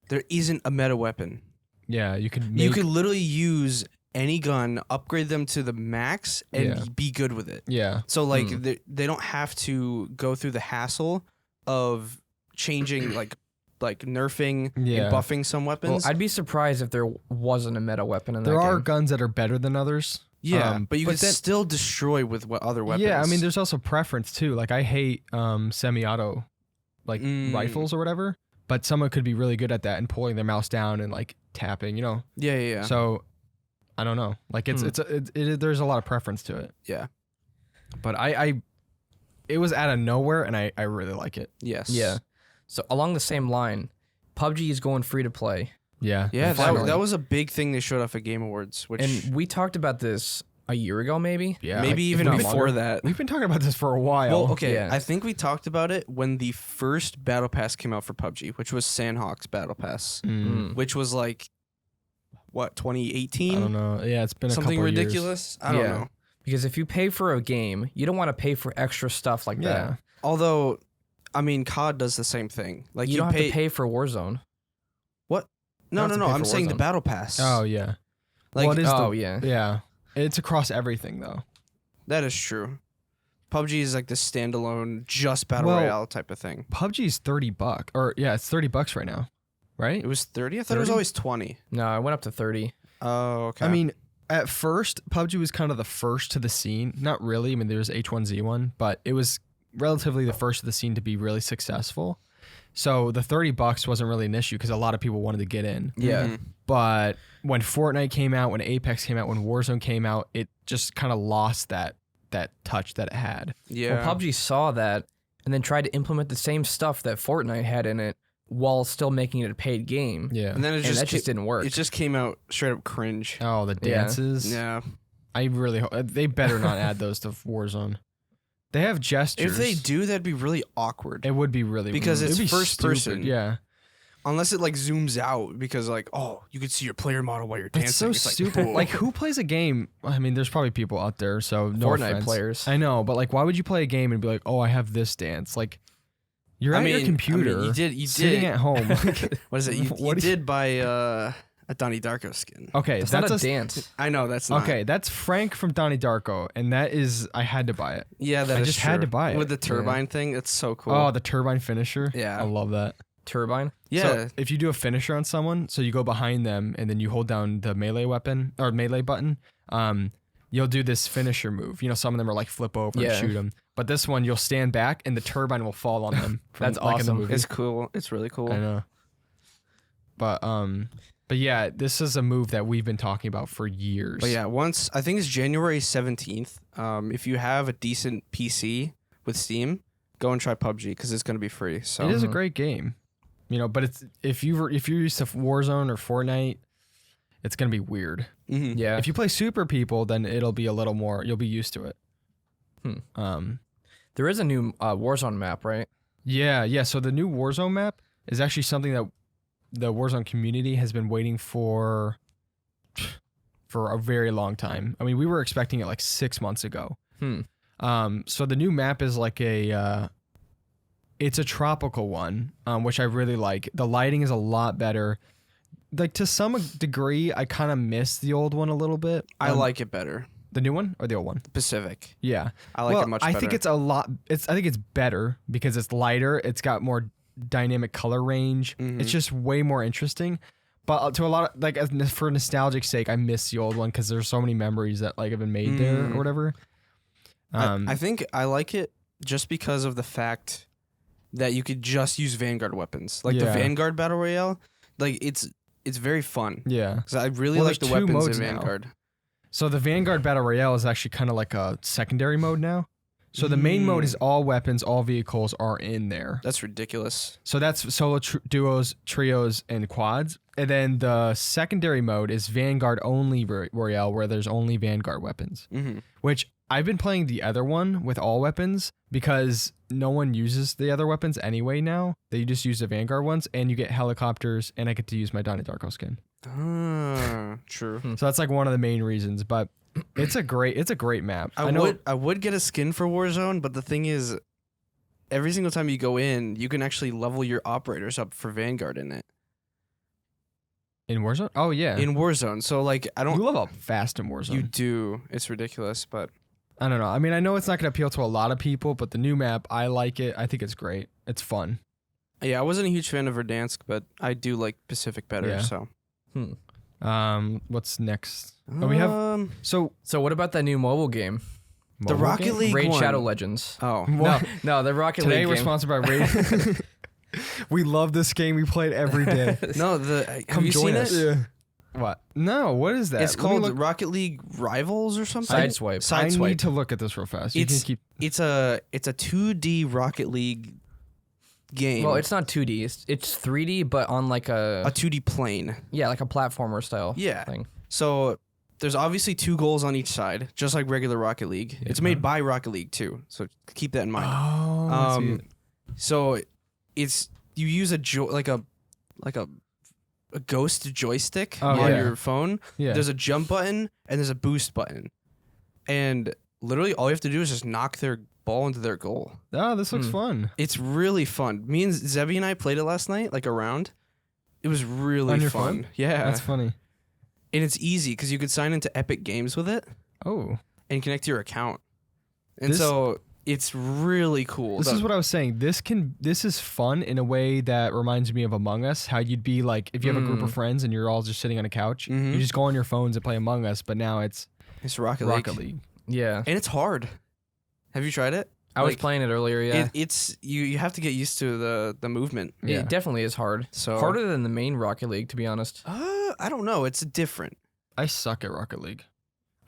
There isn't a meta weapon. Yeah, you could literally use any gun, upgrade them to the max, and be good with it. Yeah. So like they don't have to go through the hassle of changing like nerfing and buffing some weapons. Well, I'd be surprised if there wasn't a meta weapon in that game. There are guns that are better than others. Yeah, but you can still destroy with what other weapons. Yeah, I mean, there's also preference too. Like I hate semi-auto rifles or whatever, but someone could be really good at that and pulling their mouse down and like tapping, Yeah. So I don't know. Like there's a lot of preference to it. Yeah. But it was out of nowhere and I really like it. Yes. Yeah. So along the same line, PUBG is going free to play. Yeah. Yeah, that was a big thing they showed off at Game Awards, And we talked about this a year ago, maybe? Yeah. maybe even before that. We've been talking about this for a while. Well, okay, Yeah. I think we talked about it when the first Battle Pass came out for PUBG, which was Sandhawk's Battle Pass, which was like, what, 2018? I don't know. Yeah, it's been something a couple ridiculous. I don't know. Because if you pay for a game, you don't want to pay for extra stuff like Yeah. that. Although, I mean, COD does the same thing. Like You don't have to pay for Warzone. What? No. have to pay I'm for saying the Warzone. Battle Pass. Oh yeah. Like, What is yeah. Yeah. It's across everything though. that is true. PUBG is like the standalone, just Battle Well, Royale type of thing. PUBG's $30, or yeah, it's $30 right now, right? It was 30? I thought it was 30? always 20. No, I went up to 30. Oh, okay. I mean, at first, PUBG was kind of the first to the scene. Not really. I mean, there was H1Z1, but it was relatively the first to the scene to be really successful. So the $30 wasn't really an issue because a lot of people wanted to get in. Yeah. Mhm. But when Fortnite came out, when Apex came out, when Warzone came out, it just kind of lost that touch that it had. Yeah. Well, PUBG saw that and then tried to implement the same stuff that Fortnite had in it while still making it a paid game. Yeah. And then it And just that just didn't work. It just came out straight up cringe. Oh, the Yeah. dances. Yeah. I really hope they better not add those to Warzone. They have gestures. If they do, that'd be really awkward. it would be really Because it'd it's be first stupid. person. Yeah. Unless it like zooms out because like, oh, you can see your player model while you're It's dancing. so like, stupid. whoa. Like, who plays a game? I mean, there's probably people out there, so no Fortnite offense. players. I know, but like, why would you play a game and be like, oh, I have this dance? Like, you're at your computer, you did sitting at home. Like, what is it? You What do you- did buy a Donnie Darko skin. okay, That's that's not a dance. I know that's not. Okay, that's Frank from Donnie Darko, and that is I had to buy it. Yeah, that I is just had true. to buy it. With the turbine thing. It's so cool. Oh, the turbine finisher. Yeah. I love that. Turbine. yeah. So if you do a finisher on someone, so you go behind them and then you hold down the melee weapon or melee button, you'll do this finisher move. You know, some of them are like flip over Yeah. and shoot them, but this one you'll stand back and the turbine will fall on them. From, That's like, in the awesome. movie. It's cool. It's really cool. I know. But yeah, this is a move that we've been talking about for years. But yeah, once I think it's January 17th. If you have a decent PC with Steam, go and try PUBG because it's gonna be free. So it is a great game. You know, but it's if you're used to Warzone or Fortnite, it's gonna be weird. Mhm. Yeah. If you play Super People, then it'll be a little more. You'll be used to it. There is a new Warzone map, right? Yeah. So the new Warzone map is actually something that the Warzone community has been waiting for a very long time. I mean, we were expecting it like 6 months ago. So the new map is like it's a tropical one, which I really like. The lighting is a lot better. Like to some degree, I kind of miss the old one a little bit. I like it better. the new one or the old one. Pacific. Yeah, I like it much better. I think it's a lot. I think it's better because it's lighter. It's got more dynamic color range. It's just way more interesting. But to a lot of like for nostalgic sake, I miss the old one because there's so many memories that like have been made there or whatever. I think I like it just because of the fact that you could just use Vanguard weapons, like the Yeah. Vanguard Battle Royale. Like it's very fun. Yeah. Because I really Well, like the there's two weapons in modes now. Vanguard. So the Vanguard Battle Royale is actually kind of like a secondary mode now. So the main mode is all weapons, all vehicles are in there. That's ridiculous. So that's solo, duos, trios, and quads. And then the secondary mode is Vanguard only Royale, where there's only Vanguard weapons. Which I've been playing the other one with all weapons because no one uses the other weapons anyway now. They just use the Vanguard ones, and you get helicopters, and I get to use my Donnie Darko skin. True. So that's like one of the main reasons. But it's a great map. I would get a skin for Warzone, but the thing is, every single time you go in, you can actually level your operators up for Vanguard in it. In Warzone? Oh yeah. In Warzone. So like I don't You level up fast in Warzone. You do. It's ridiculous, but I don't know. I mean, I know it's not going to appeal to a lot of people, but the new map, I like it. I think it's great. It's fun. yeah, I wasn't a huge fan of Verdansk, but I do like Pacific better, Yeah. so. What's next? Oh, we have So what about that new mobile game? the mobile Rocket game? League Raid one. Shadow Legends. Oh. What? No, the Rocket Today League we're game. sponsored by Raid. We love this game. We play it every day. No, have Come you join seen us. it? Yeah. What? No, what is that? It's Let me called look- Rocket League Rivals or something. Sideswipe. I Sideswipe. need to look at this real fast. You can It's keep. it's a 2D Rocket League game. Well, it's not 2D. It's 3D, but on like a 2D plane. like a platformer style Yeah. thing. So there's obviously 2 goals on each side, just like regular Rocket League. It's made by Rocket League too, so keep that in mind. Oh, I see it. So it's you use a ghost joystick Oh, on yeah. your phone. Yeah. There's a jump button and there's a boost button, and literally all you have to do is just knock their ball into their goal. Oh, this looks fun. It's really fun. Me and Zebby and I played it last night, like a round. It was really On your fun. phone? Yeah, That's funny. and it's easy because you could sign into Epic Games with it Oh, and connect to your account, and This- so it's really cool. this is what I was saying. This is fun in a way that reminds me of Among Us. How you'd be like if you have a group of friends and you're all just sitting on a couch, Mhm. you just go on your phones and play Among Us. But now it's It's Rocket Rocket League. League. Yeah. And it's hard. Have you tried it? I was Like, playing it earlier, yeah. It's you have to get used to the movement. Yeah. It definitely is hard. So Harder than the main Rocket League, to be honest. I don't know. It's different. I suck at Rocket League.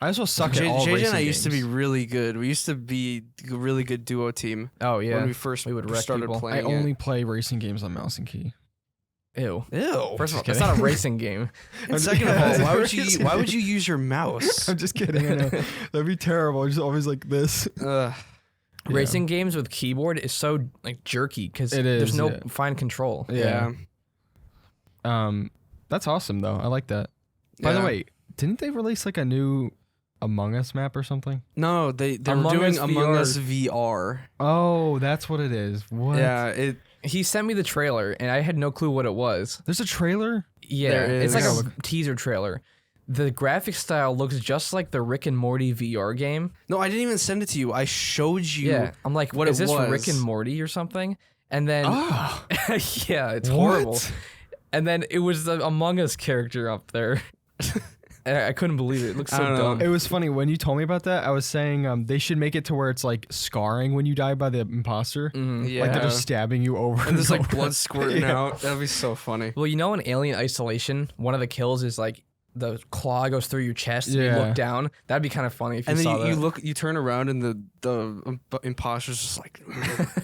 I also suck at all JJ racing and I used to be games. really good. We used to be a really good duo team Oh, yeah. when we first We would wreck started people. I playing. only play racing games on mouse and key. Ew. Ew. First of all, Just that's not a kidding. racing game. And second of all, why would you use your mouse? I'm just kidding. I know. That'd be terrible. Just always like this. Ugh. Yeah. Racing games with keyboard is so like jerky because It there's is, no yeah. fine control. Yeah. That's awesome though. I like that. By the Yeah. way, didn't they release like a new Among Us map or something? No, they're Among doing Us Among VR. Us VR. Oh, that's what it is. What? Yeah, He sent me the trailer and I had no clue what it was. There's a trailer? Yeah, There it's like is. a teaser trailer. The graphic style looks just like the Rick and Morty VR game. no, I didn't even send it to you. I showed you. Yeah, I'm like, what is it this was. Rick and Morty or something? And then, Oh. yeah, it's horrible. What? And then it was the Among Us character up there. And I couldn't believe it. It looks I so don't know. dumb. It was funny when you told me about that. I was saying they should make it to where it's like scarring when you die by the imposter. Mhm. Yeah. Like they're just stabbing you over. and there's like over. blood squirting Yeah. out. That'd be so funny. Well, you know, in Alien Isolation, one of the kills is like the claw goes through your chest and you Yeah. look down. That'd be kind of funny if you And saw then you that. look, you turn around, and the imposter's just like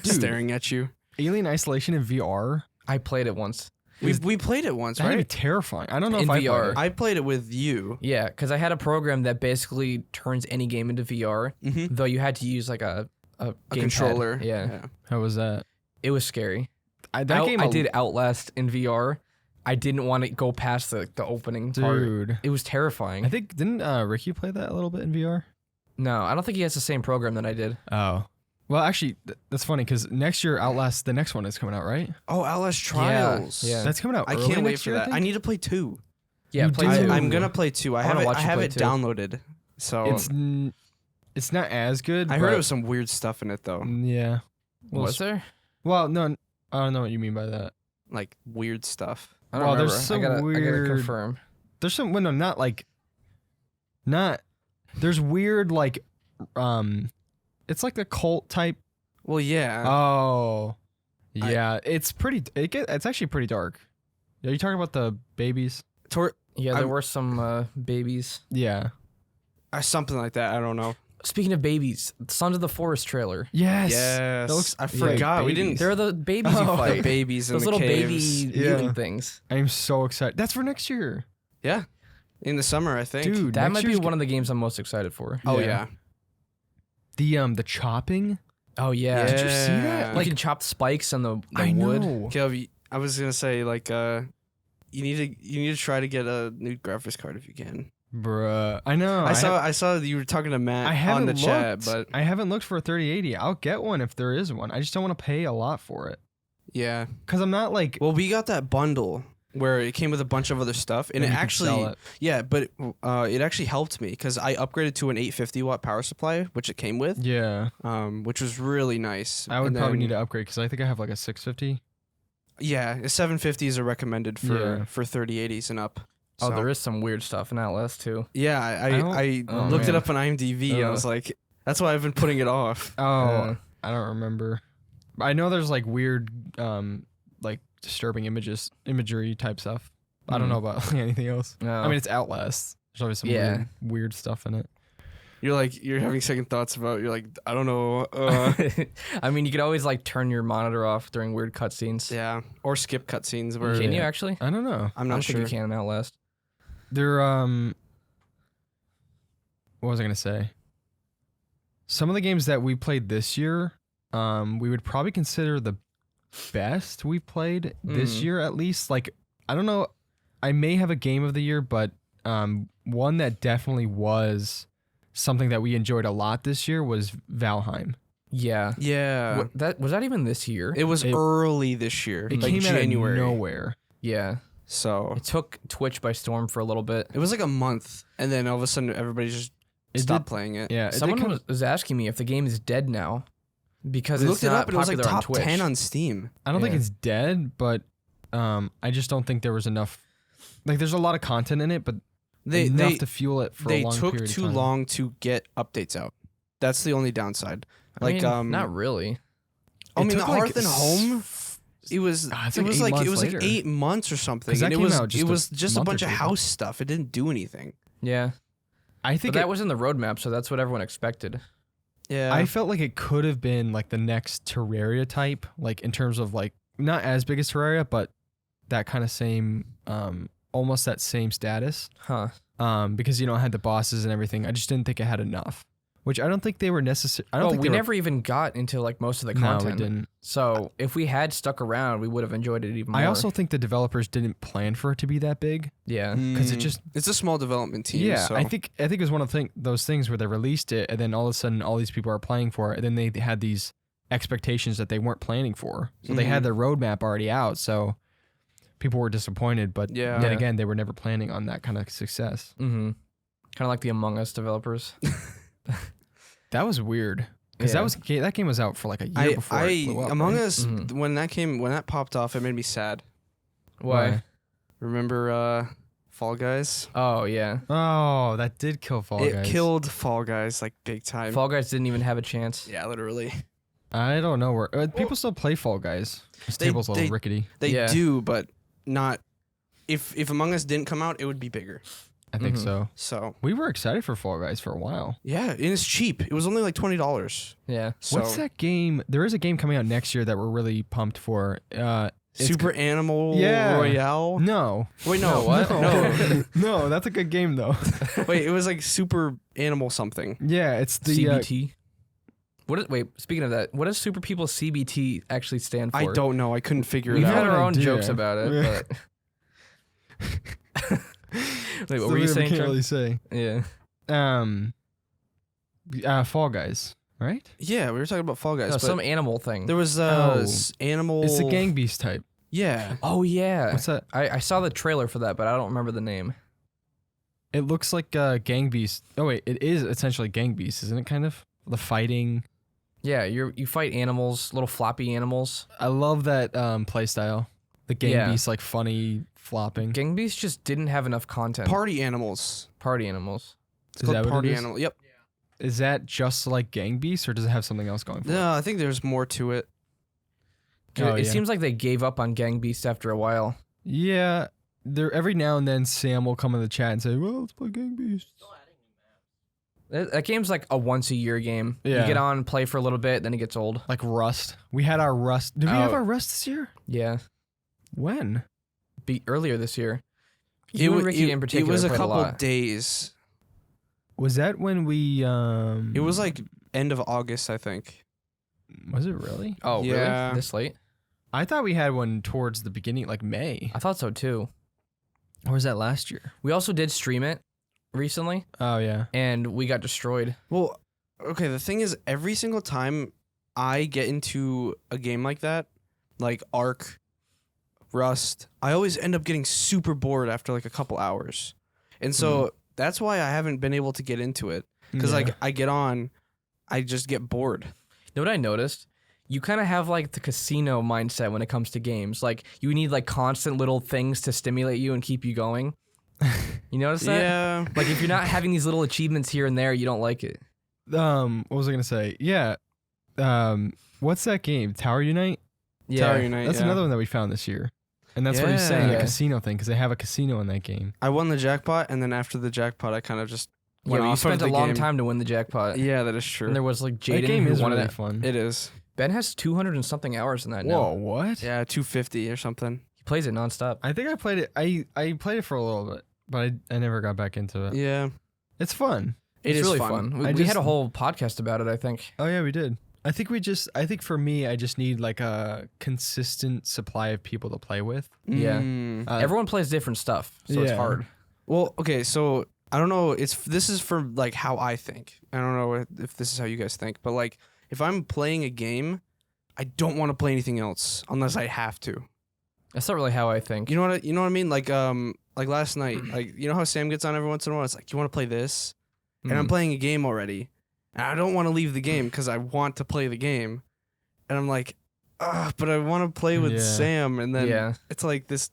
staring at you. Alien Isolation in VR. I played it once. We played it once, That'd be right? terrifying. I don't know In if I VR. played it. I played it with you. Yeah, because I had a program that basically turns any game into VR, Mm-hmm. though you had to use like a A gamepad. controller. Yeah. How was that? It was scary. That game I did Outlast in VR. I didn't want to go past the opening part. Dude. It was terrifying. I think didn't Ricky play that a little bit in VR? No, I don't think he has the same program that I did. Oh. Well, actually, that's funny because next year Outlast, the next one is coming out, right? Oh, Outlast Trials. Yeah. That's coming out. I early can't wait next for year, that. I think? need to play 2. Yeah, You play do. two. I'm gonna play 2. I wanna have watch I you have play it 2. downloaded. So It's not as good. I heard but- there was some weird stuff in it though. Yeah. Well, Was there? Well, no, I don't know what you mean by that. Like weird stuff. I don't Well, remember. there's some I gotta weird- confirm. There's some. Well, no, not like. Not. There's weird like, it's like a cult type. Well, yeah. Oh. Yeah, it's pretty. It's actually pretty dark. Are you talking about the babies? Tor- Yeah, there I'm- were some babies. Yeah. something like that. I don't know. speaking of babies, Sons of the Forest trailer. Yes. Yes. That looks I forgot. We didn't. They're the babies you The fight. babies in Those the little caves. baby Yeah. mutant things. I am so excited. That's for next year. Yeah. In the summer, I think. Dude, That next might be year's one of the games I'm most excited for. Oh Yeah. yeah. the chopping. Oh yeah. Did you see that? You can chop spikes on the I wood. know. Kev, I was gonna say like you need to try to get a new graphics card if you can. Bruh. I know. I saw you were talking to Matt I haven't on the looked, chat, but I haven't looked for a 3080. I'll get one if there is one. I just don't want to pay a lot for it. yeah. Cause I'm not like. Well, we got that bundle where it came with a bunch of other stuff, and Maybe it you could sell actually, it. yeah, but it actually helped me because I upgraded to an 850 watt power supply, which it came with, Yeah. which was really nice. I would And probably then- need to upgrade because I think I have like a 650. Yeah, a 750s are recommended for Yeah. 3080s and up. Oh, So- there is some weird stuff in Outlast too. Yeah, I Oh, looked it man. up on IMDb. And I was like, that's why I've been putting it off. Oh, I don't remember. I know there's like weird, like disturbing imagery type stuff. I don't know about anything else. No. I mean, it's Outlast. There's always some Yeah. weird stuff in it. You're having second thoughts about. You're like, I don't know. I mean, you could always like turn your monitor off during weird cutscenes. Yeah, or skip cutscenes where Can you Yeah. actually? I don't know. I'm I not don't sure. think you can in Outlast. They're what was I gonna say? Some of the games that we played this year, we would probably consider the best we played this year at least. Like, I don't know, I may have a game of the year, but one that definitely was something that we enjoyed a lot this year was Valheim. Yeah. Yeah, That was that even this year? it was It- early this year. It like came January. out of nowhere. yeah. So It took Twitch by storm for a little bit. it was like a month, and then all of a sudden everybody just It stopped did- playing it. Yeah, it did Someone come- was asking me if the game is dead now because We it's looked it not up, and it was like popular on top Twitch. 10 on Steam. I don't think Yeah. it's dead, but I just don't think there was enough. Like, there's a lot of content in it, but enough to fuel it for a They long took period too of time. long to get updates out. That's the only downside. I Like, mean, not really. I It mean, the took, like, Hearth and Home. It was. it's It like was 8 like months it was later. like 8 months or something. 'Cause that And it came was. out just It a was just a month or bunch of two ago. house stuff. It didn't do anything. Yeah. I But think that was in the roadmap, so that's what everyone expected. Yeah. I felt like it could have been like the next Terraria type, like in terms of like not as big as Terraria, but that kind of same, almost that same status. Huh. Because it had the bosses and everything. I just didn't think it had enough, which I don't think they were necessary. I don't Well, think we they were- never even got into like most of the No, content. we didn't. So if we had stuck around, we would have enjoyed it even more. I also think the developers didn't plan for it to be that big. yeah. 'Cause it just- It's a small development team. Yeah, So. I think it was one of those things where they released it, and then all of a sudden, all these people are playing for it, and then they had these expectations that they weren't planning for. So they had Mhm. their roadmap already out, so people were disappointed. But Yeah. then Yeah. again, they were never planning on that kind of success. Mm-hmm. Kind of like the Among Us developers. That was weird because Yeah. that game was out for like a year before it blew up, Among right? Us Mhm. when that popped off, it made me sad. Why? Remember Fall Guys? Oh yeah. Oh, that did kill Fall It Guys. killed Fall Guys like big time. Fall Guys didn't even have a chance. Yeah, literally. I don't know where people still play Fall Guys. This They- table's a little they- rickety. They Yeah. do, but not. If Among Us didn't come out, it would be bigger. I think Mhm. so. So We were excited for Fall Guys for a while. yeah, and it's cheap. It was only like $20. Yeah. So What's that game? There is a game coming out next year that we're really pumped for. It's Super Animal Yeah. Royale? No. Wait, no, what? No, No, that's a good game though. wait, it was like Super Animal something. Yeah, it's the CBT. Wait, speaking of that, what does Super People CBT actually stand for? I don't know. I couldn't figure We've it had out. our own idea. jokes about it, Yeah. but wait, what something were you that we saying? can't Chug? really say. Yeah. Fall Guys, right? Yeah, we were talking about Fall Guys. No, but some animal thing. there was Oh. Animal. It's the Gang Beast type. Yeah. Oh yeah. What's that? I saw the trailer for that, but I don't remember the name. It looks like Gang Beast. Oh wait, it is essentially Gang Beast, isn't it? Kind of the fighting. Yeah, you fight animals, little floppy animals. I love that play style. The Gang Yeah. Beast, like funny flopping. Gang Beasts just didn't have enough content. Party Animals. Party animals. It's Is called that what it Party is? Animal. Yep. Is that just like Gang Beast, or does it have something else going for it? No, I think there's more to it. Oh, it yeah. seems like they gave up on Gang Beasts after a while. Yeah, there. Every now and then, Sam will come in the chat and say, "Well, let's play Gang Beast." That game's like a once a year game. Yeah. You get on, play for a little bit, then it gets old. Like Rust. We had our Rust. Did we have our Rust this year? Yeah. When? Earlier this year. You and Ricky in particular It was a played couple lot. days. Was that when we It was like end of August, I think. Was it really? Oh, Yeah. really? This late? I thought we had one towards the beginning, like May. I thought so too. Or was that last year? We also did stream it recently, Oh yeah. and we got destroyed. Well, okay, the thing is, every single time I get into a game like that, like Ark, Rust, I always end up getting super bored after like a couple hours. And so that's why I haven't been able to get into it. Because like I get on, I just get bored. You know what I noticed? You kind of have like the casino mindset when it comes to games. Like you need like constant little things to stimulate you and keep you going. You notice that? Yeah. Like if you're not having these little achievements here and there, you don't like it. What was I gonna say? Yeah. What's that game? Tower Unite? Tower Unite, That's yeah. another one that we found this year. And that's what he's saying, the Yeah. casino thing, because they have a casino in that game. I won the jackpot, and then after the jackpot, I kind of just Yeah, went but you off spent of a the long game. time to win the jackpot. Yeah, that is true. And there was like That Jaden game who is wanted really it. fun. It is. Ben has 200 and something hours in that Whoa, now. what? Yeah, 250 or something. He plays it nonstop. I think I played it. I played it for a little bit, but I never got back into it. Yeah. It's fun. It's is really fun. fun. We I had just- a whole podcast about it, I think. Oh yeah, we did. I think for me, I just need like a consistent supply of people to play with. Yeah. Mm. Everyone plays different stuff, so it's yeah. hard. Well, okay, so I don't know. This is for like how I think. I don't know if this is how you guys think, but like if I'm playing a game, I don't want to play anything else unless I have to. That's not really how I think. You know what I mean? Like last night, like you know how Sam gets on every once in a while. It's like, you want to play this, and I'm Mm. playing a game already, and I don't want to leave the game because I want to play the game, and I'm like, but I want to play with Yeah. Sam, and then Yeah. it's like this.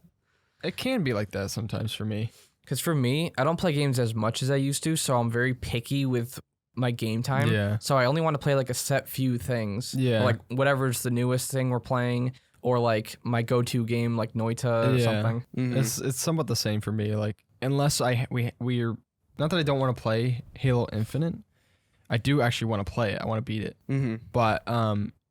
It can be like that sometimes for me. Because for me, I don't play games as much as I used to, so I'm very picky with my game time. Yeah. So I only want to play like a set few things. Yeah. Or, like whatever's the newest thing we're playing, or like my go-to game like Noita or Yeah. something. Mhm. It's somewhat the same for me. Like unless we're not that I don't want to play Halo Infinite, I do actually want to play it. I want to beat it. Mm-hmm. But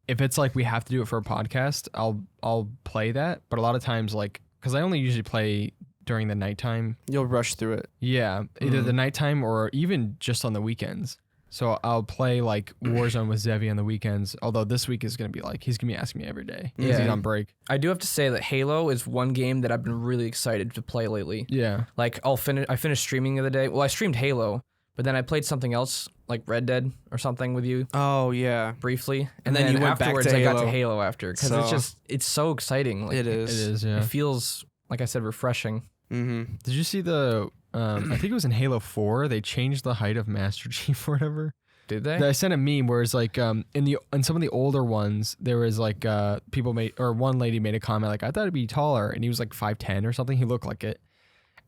if it's like we have to do it for a podcast, I'll play that. But a lot of times, like, because I only usually play during the nighttime. You'll rush through it. Yeah, either the nighttime or even just on the weekends. So I'll play like Warzone with Zevi on the weekends. Although this week is gonna be like he's gonna be asking me every day. 'Cause Yeah. he's on break. I do have to say that Halo is one game that I've been really excited to play lately. Yeah, Like I finished streaming the other day. Well, I streamed Halo, but then I played something else like Red Dead or something with you Oh yeah, briefly, And then you went back afterwards to I got to Halo. Halo after because So- it's so exciting. Like, it it is. is. Yeah. It feels like I said refreshing. Mm-hmm. Did you see the? I think it was in Halo 4. They changed the height of Master Chief or whatever. Did they? I sent a meme where it's like in some of the older ones there was like one lady made a comment like I thought it'd be taller and he was like 5'10" or something. He looked like it.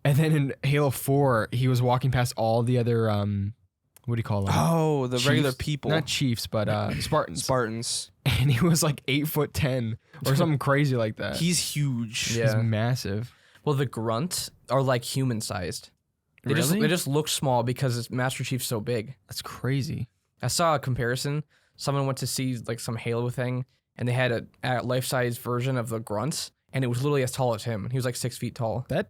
And then in Halo 4 he was walking past all the other what do you call them? Oh, the Chiefs? regular people, Not chiefs, but Spartans. Spartans. And he was like 8'10" or something crazy like that. He's huge. Yeah. He's massive. Well, the grunts are like human sized. They Really? just look small because Master Chief's so big. That's crazy. I saw a comparison. Someone went to see like some Halo thing, and they had a life size version of the grunts, and it was literally as tall as him. He was like 6 feet tall. That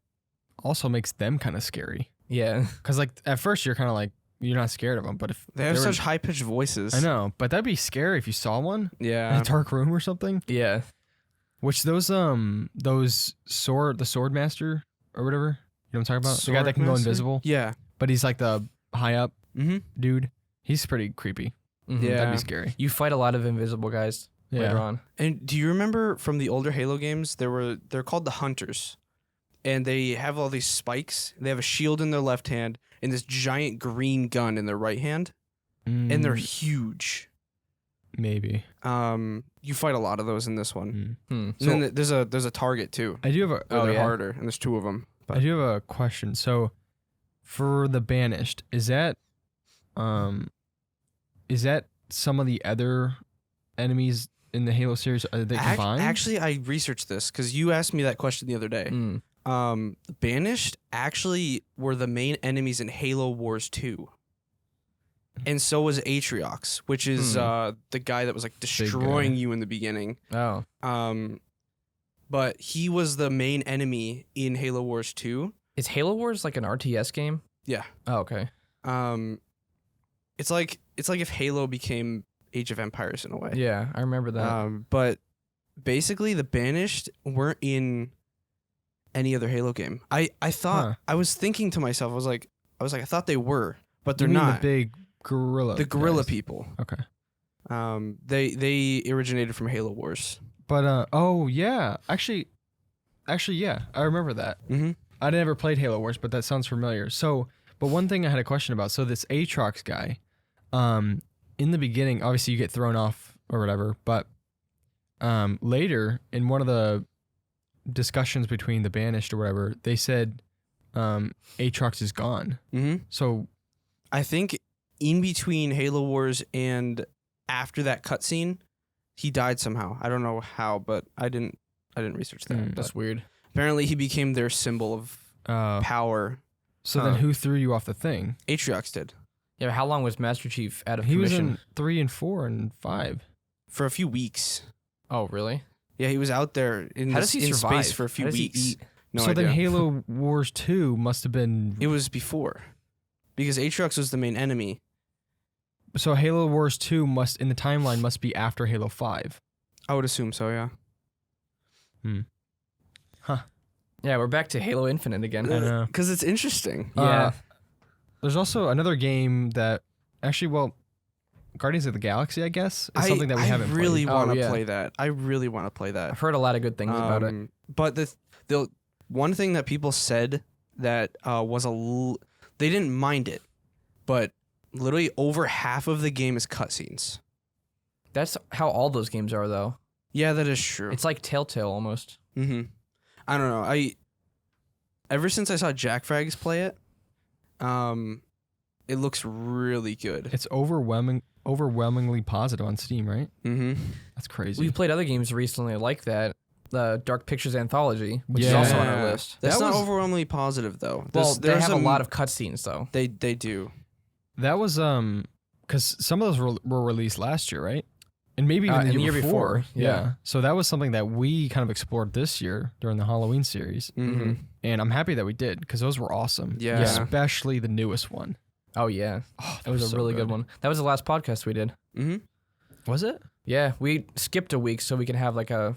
also makes them kind of scary. Yeah. Because like at first you're kind of like you're not scared of them, but if They have were- such high pitched voices. I know, but that'd be scary if you saw one in Yeah. a dark room or something. Yeah. Which the sword master or whatever, you know what I'm talking about? The guy that can go Swordmaster? invisible, Yeah. but he's like the high up Mm-hmm. dude. He's pretty creepy. Mhm. Yeah. That'd be scary. You fight a lot of invisible guys later on. And do you remember from the older Halo games? They're called the Hunters, and they have all these spikes. They have a shield in their left hand and this giant green gun in their right hand, and they're huge. maybe. You fight a lot of those in this one. Mm. And then there's a target too. I do have a They're yeah. harder, and there's two of them. I do have a question. So for the banished, is that some of the other enemies in the Halo series? Are they combined? Actually, I researched this because you asked me that question the other day. Mm. Banished actually were the main enemies in Halo Wars 2. and so was Atriox, which is the guy that was like destroying you in the beginning. Oh. But he was the main enemy in Halo Wars 2. Is Halo Wars like an RTS game? Yeah. Oh, okay. It's like if Halo became Age of Empires in a way. Yeah, I remember that. But basically the Banished weren't in any other Halo game. I thought I was thinking to myself, I was like I thought they were, but they're You mean not. the big gorilla. The gorilla guys? people. Okay. They originated from Halo Wars. But oh yeah, actually yeah, I remember that. Mm-hmm. I never played Halo Wars, but that sounds familiar. So, but one thing I had a question about. So this Atrox guy, in the beginning, obviously you get thrown off or whatever, but later in one of the discussions between the Banished or whatever, they said Atrox is gone. Mm-hmm. So I think in between Halo Wars and after that cutscene, he died somehow. I don't know how, but I didn't research that. That's weird. Apparently, he became their symbol of power. So then who threw you off the thing? Atriox did. Yeah, but how long was Master Chief out of He was commission? in 3 and 4 and 5. For a few weeks. Oh, really? Yeah, he was out there in How does he in survive? space for a few How does he weeks. eat? No so idea. then Halo Wars 2 must have been... It was before. Because Atriox was the main enemy. So Halo Wars 2 must, in the timeline, must be after Halo 5. I would assume so, yeah. Yeah, we're back to Halo Infinite again. I know. Because it's interesting. Yeah. There's also another game that... Actually, well, Guardians of the Galaxy, I guess, is something that we haven't I really played. want to yeah. play that. I really want to play that. I've heard a lot of good things about it. But the one thing that people said that was they didn't mind it, but literally over half of the game is cutscenes. That's how all those games are, though. Yeah, that is true. It's like Telltale almost. Mm-hmm. I don't know. Ever since I saw Jack Frags play it, it looks really good. It's overwhelmingly positive on Steam, right? Mm-hmm. That's crazy. We've played other games recently like that. The Dark Pictures Anthology, which is Yeah. also on our list. That's That not was- overwhelmingly positive though. Well, they There's have a lot of cutscenes, though. They do. That was, because some of those were released last year, right? And maybe even the year before. Yeah. So that was something that we kind of explored this year during the Halloween series. Mm-hmm. And I'm happy that we did, because those were awesome. Yeah. Especially the newest one. Oh, yeah. Oh, That was a so really good one. That was the last podcast we did. Mm-hmm. Was it? Yeah, we skipped a week so we can have like a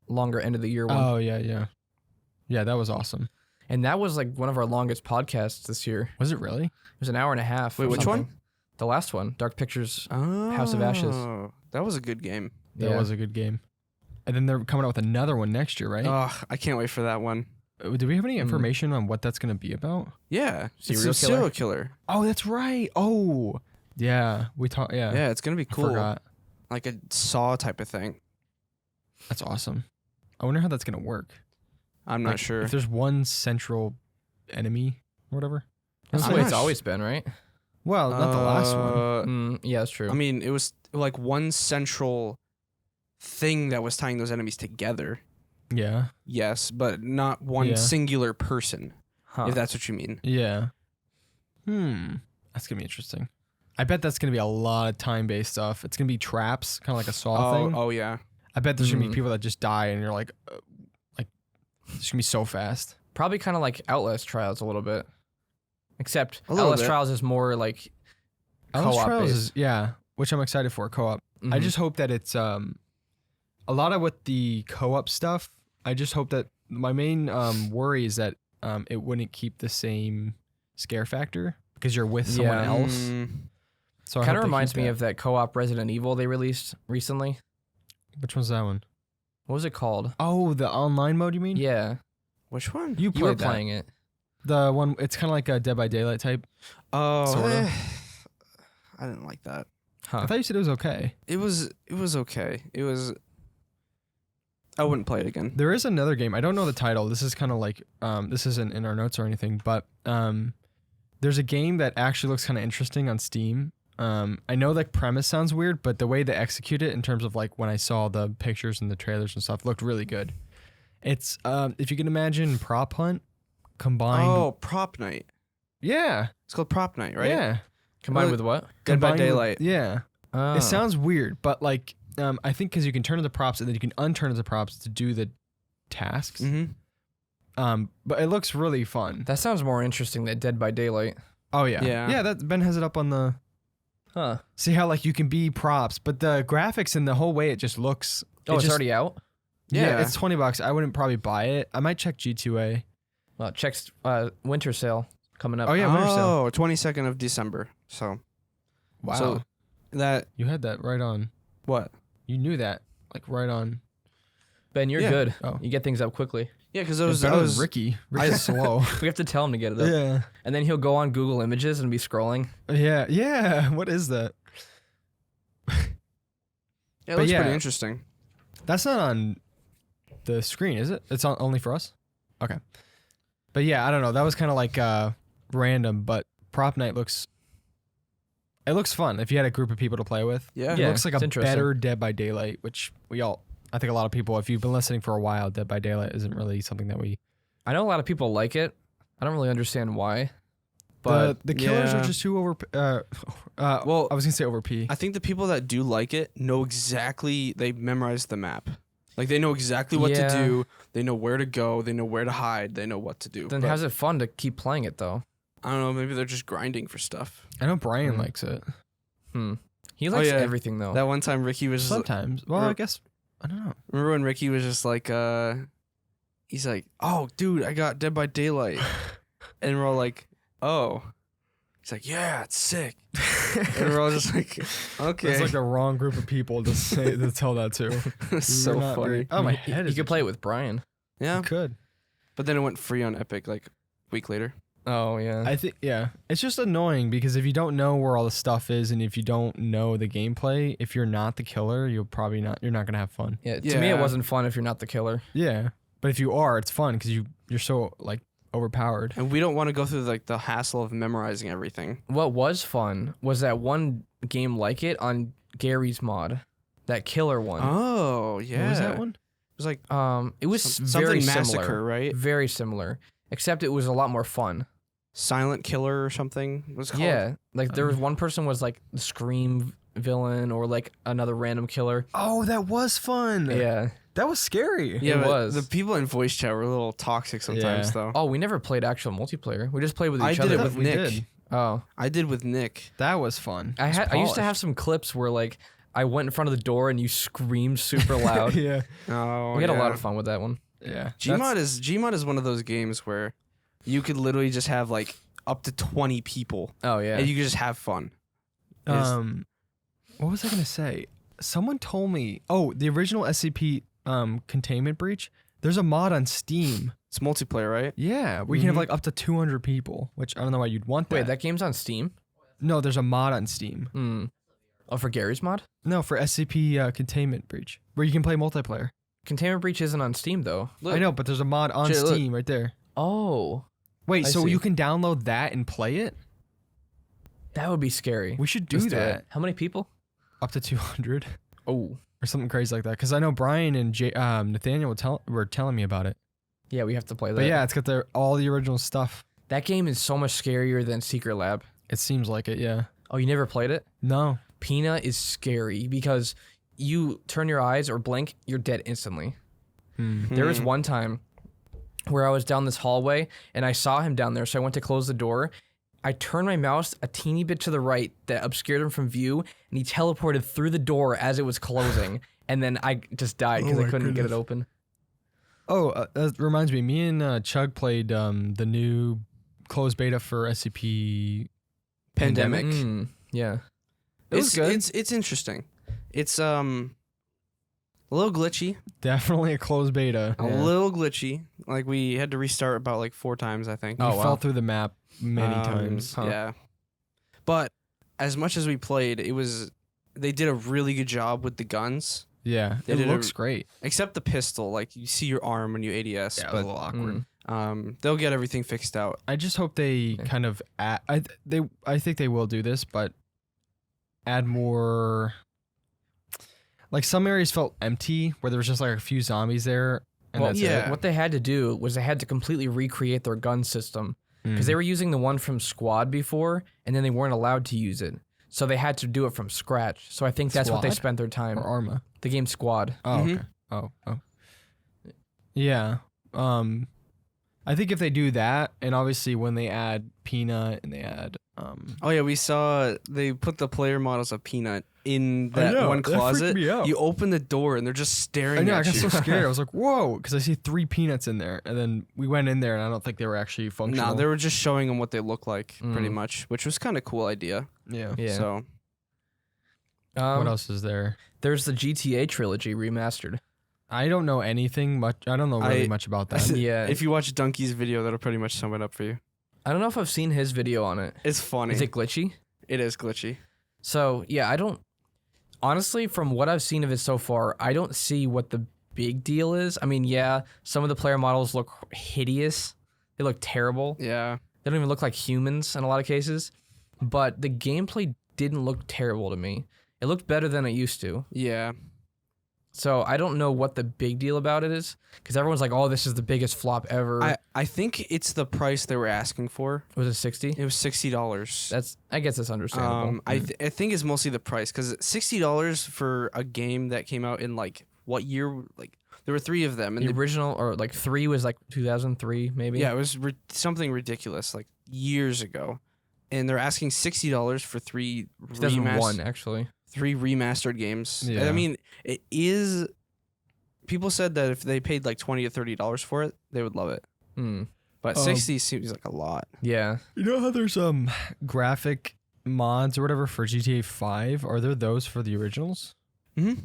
longer end of the year one. Oh, yeah. Yeah, that was awesome. And that was like one of our longest podcasts this year. Was it really? It was an hour and a half. Wait, or which something. one? The last one, Dark Pictures. House of Ashes. That was a good game. That was a good game. And then they're coming out with another one next year, right? Oh, I can't wait for that one. Do we have any information on what that's going to be about? Yeah, Serial it's a killer? serial killer. Oh, that's right. Oh, yeah. We talked. Yeah. Yeah, it's gonna be cool. Forgot. Like a Saw type of thing. That's awesome. I wonder how that's going to work. I'm not Like, sure. If there's one central enemy or whatever. That's the I'm way not it's sh- always been, right? Well, not the last one. Yeah, that's true. I mean, it was like one central thing that was tying those enemies together. Yeah. Yes, but not one Yeah. singular person. Huh. If that's what you mean. Yeah. That's going to be interesting. I bet that's going to be a lot of time-based stuff. It's going to be traps, kind of like a Saw thing. Oh yeah. I bet there's going to Mhm. be people that just die and you're like it's going to be so fast. Probably kind of like Outlast Trials a little bit. Except A little Outlast bit. Trials is more like Outlast co-op Trials based. is, yeah, which I'm excited for, co-op. I Mhm. just hope that it's a lot of with the co-op stuff. I just hope that my main worry is that it wouldn't keep the same scare factor because you're with someone Yeah. else. Mm, So I kind hope of they reminds keep me that. of that co-op Resident Evil they released recently. Which one's that one? What was it called? Oh, the online mode. You mean? Yeah, which one? You you were played that. playing it. The one. It's kind of like a Dead by Daylight type. Oh, Sorta. I didn't like that. Huh. I thought you said it was okay. It was okay. It was. I wouldn't play it again. There is another game. I don't know the title. This is kind of like this isn't in our notes or anything, but there's a game that actually looks kind of interesting on Steam. I know the premise sounds weird, but the way they execute it in terms of like when I saw the pictures and the trailers and stuff looked really good. It's if you can imagine Prop Hunt combined. Oh, Prop Night. Yeah. It's called Prop Night, right? Yeah. Combined Well, with what? Dead by Combined with- Daylight. Yeah. Oh. It sounds weird, but like I think because you can turn into props and then you can unturn into props to do the tasks. Mm-hmm. But it looks really fun. That sounds more interesting than Dead by Daylight. Oh yeah. Yeah. That Ben has it up on the. Huh. See how like you can be props, but the graphics and the whole way it just looks. Oh, it's just, already out? Yeah, Yeah. it's $20. I wouldn't probably buy it. I might check G2A. Well, check's winter sale coming up. Oh yeah, winter sale. 22nd of December. So Wow. So that You had that right on. what? You knew that like right on. Ben, you're Yeah. good. Oh. You get things up quickly. Yeah, because it It was, better I than was Ricky. Ricky's slow. We have to tell him to get it up. Yeah. And then he'll go on Google Images and be scrolling. Yeah. Yeah. What is that? It But looks yeah. pretty interesting. That's not on the screen, is it? It's on only for us? Okay. But yeah, I don't know. That was kind of like random, but prop night looks fun if you had a group of people to play with. Yeah. It Yeah, looks like it's a interesting. better Dead by Daylight, which I think a lot of people, if you've been listening for a while, Dead by Daylight isn't really something that we. I know a lot of people like it. I don't really understand why. But the killers yeah. are just too over. Well, I was gonna say over P. I think the people that do like it know exactly. They memorize the map. Like they know exactly what Yeah. to do. They know where to go. They know where to hide. They know what to do. then But how's it fun to keep playing it though? I don't know. Maybe they're just grinding for stuff. I know Brian Mhm. likes it He likes yeah. everything though. That one time Ricky was just, sometimes. Well, I guess I don't know. remember when Ricky was just like, he's like, oh, dude, I got Dead by Daylight. And we're all like, oh. He's like, yeah, it's sick. And we're all just like, okay. It's like the wrong group of people to tell that to. It's so We're not funny. very- Oh, my head You is. could play it with Brian. Yeah. You could. But then it went free on Epic like a week later. Oh yeah. I think it's just annoying because if you don't know where all the stuff is and if you don't know the gameplay, if you're not the killer, you're not gonna have fun. Yeah, to me it Yeah. wasn't fun if you're not the killer. Yeah, but if you are, it's fun because you're so like overpowered. And we don't want to go through like the hassle of memorizing everything. What was fun was that one game like it on Gary's mod, that killer one. Oh, yeah. What was that one? It was like It was something very massacre, similar, right? very similar, except it was a lot more fun. Silent Killer or something. What was it called? Yeah, like there was one person was like the Scream villain or like another random killer. Oh, that was fun. Yeah. that was scary. Yeah, It but was. the people in voice chat were a little toxic sometimes, Yeah. though. Oh, we never played actual multiplayer. We just played with I each did other. it with we Nick. did. Oh, I did with Nick. That was fun. I It was used to have polished. some clips where like I went in front of the door and you screamed super loud. yeah, Oh, We had a lot of fun with that one. yeah. Gmod is one of those games where you could literally just have like up to 20 people Oh yeah. and you could just have fun. It's- What was I gonna say? Someone told me. Oh, the original SCP containment breach. There's a mod on Steam. It's multiplayer, right? Yeah, where you can have Mhm. like up to 200 people, which I don't know why you'd want that. Wait, that game's on Steam? No, there's a mod on Steam. Hmm. Oh, for Gary's mod? No, for SCP containment breach, where you can play multiplayer. Containment Breach isn't on Steam though. Look. I know, but there's a mod on Shit, look. Steam right there. Oh, Wait, I so see. you can download that and play it? that would be scary. We should do Let's that. it. How many people? Up to 200 Oh, or something crazy like that. Because I know Brian and Nathaniel were telling me about it. yeah, we have to play that. But yeah, it's got all the original stuff. That game is so much scarier than Secret Lab. It seems like it, yeah. Oh, you never played it? No. Pina is scary because you turn your eyes or blink, you're dead instantly. There was one time where I was down this hallway and I saw him down there, so I went to close the door. I turned my mouse a teeny bit to the right that obscured him from view, and he teleported through the door as it was closing, and then I just died because Oh I my couldn't get it goodness. open. Oh, that reminds me. Me and Chug played the new closed beta for SCP Pandemic. Yeah. It was good. It's interesting. It's a little glitchy. Definitely a closed beta. A little glitchy. Like we had to restart about like 4 times, I think. We Oh, wow. fell through the map many times. Huh. Yeah. But as much as we played, they did a really good job with the guns. Yeah, They it did a- looks great. Except the pistol, like you see your arm when you ADS. Yeah, it was a but little awkward. they'll get everything fixed out. I just hope they kind of add. I think they will do this, but add more. Like some areas felt empty, where there was just like a few zombies there, and Well, that's yeah. it. What they had to do was they had to completely recreate their gun system. because they were using the one from Squad before, and then they weren't allowed to use it, so they had to do it from scratch. So I think that's what they Squad? spent their time. Or Arma. The game Squad. Oh, okay. Oh. Yeah. I think if they do that, and obviously when they add Peanut and they add Oh yeah, we saw they put the player models of Peanut in that know, one that freaked closet. me out. You open the door and they're just staring I know, I at got you. so scared. I was like, whoa, because I see 3 peanuts in there. And then we went in there and I don't think they were actually functional. No, they were just showing them what they look like, pretty much, which was kind of cool idea. Yeah. Yeah. So What else is there? There's the GTA Trilogy Remastered. I don't know anything much. I don't know really much about that. Yeah. if you watch Donkey's video, that'll pretty much sum it up for you. I don't know if I've seen his video on it. It's funny. Is it glitchy? It is glitchy. So, yeah, I don't... Honestly, from what I've seen of it so far, I don't see what the big deal is. I mean, yeah, some of the player models look hideous. They look terrible. Yeah. They don't even look like humans in a lot of cases. But the gameplay didn't look terrible to me. It looked better than it used to. Yeah. So I don't know what the big deal about it is, because everyone's like, "Oh, this is the biggest flop ever." I think it's the price they were asking for. Was it 60? It was $60. I guess that's understandable. I think it's mostly the price, because $60 for a game that came out in like what year? Like there were 3 of them, and The original, or like 3 was like 2003, maybe. yeah, it was something ridiculous, like years ago, and they're asking $60 for 3 2001 actually. 3 remastered games. Yeah. I mean, it is. People said that if they paid like $20 or $30 for it, they would love it. But 60 seems like a lot. Yeah. You know how there's graphic mods or whatever for GTA 5? Are there those for the originals? Mm-hmm.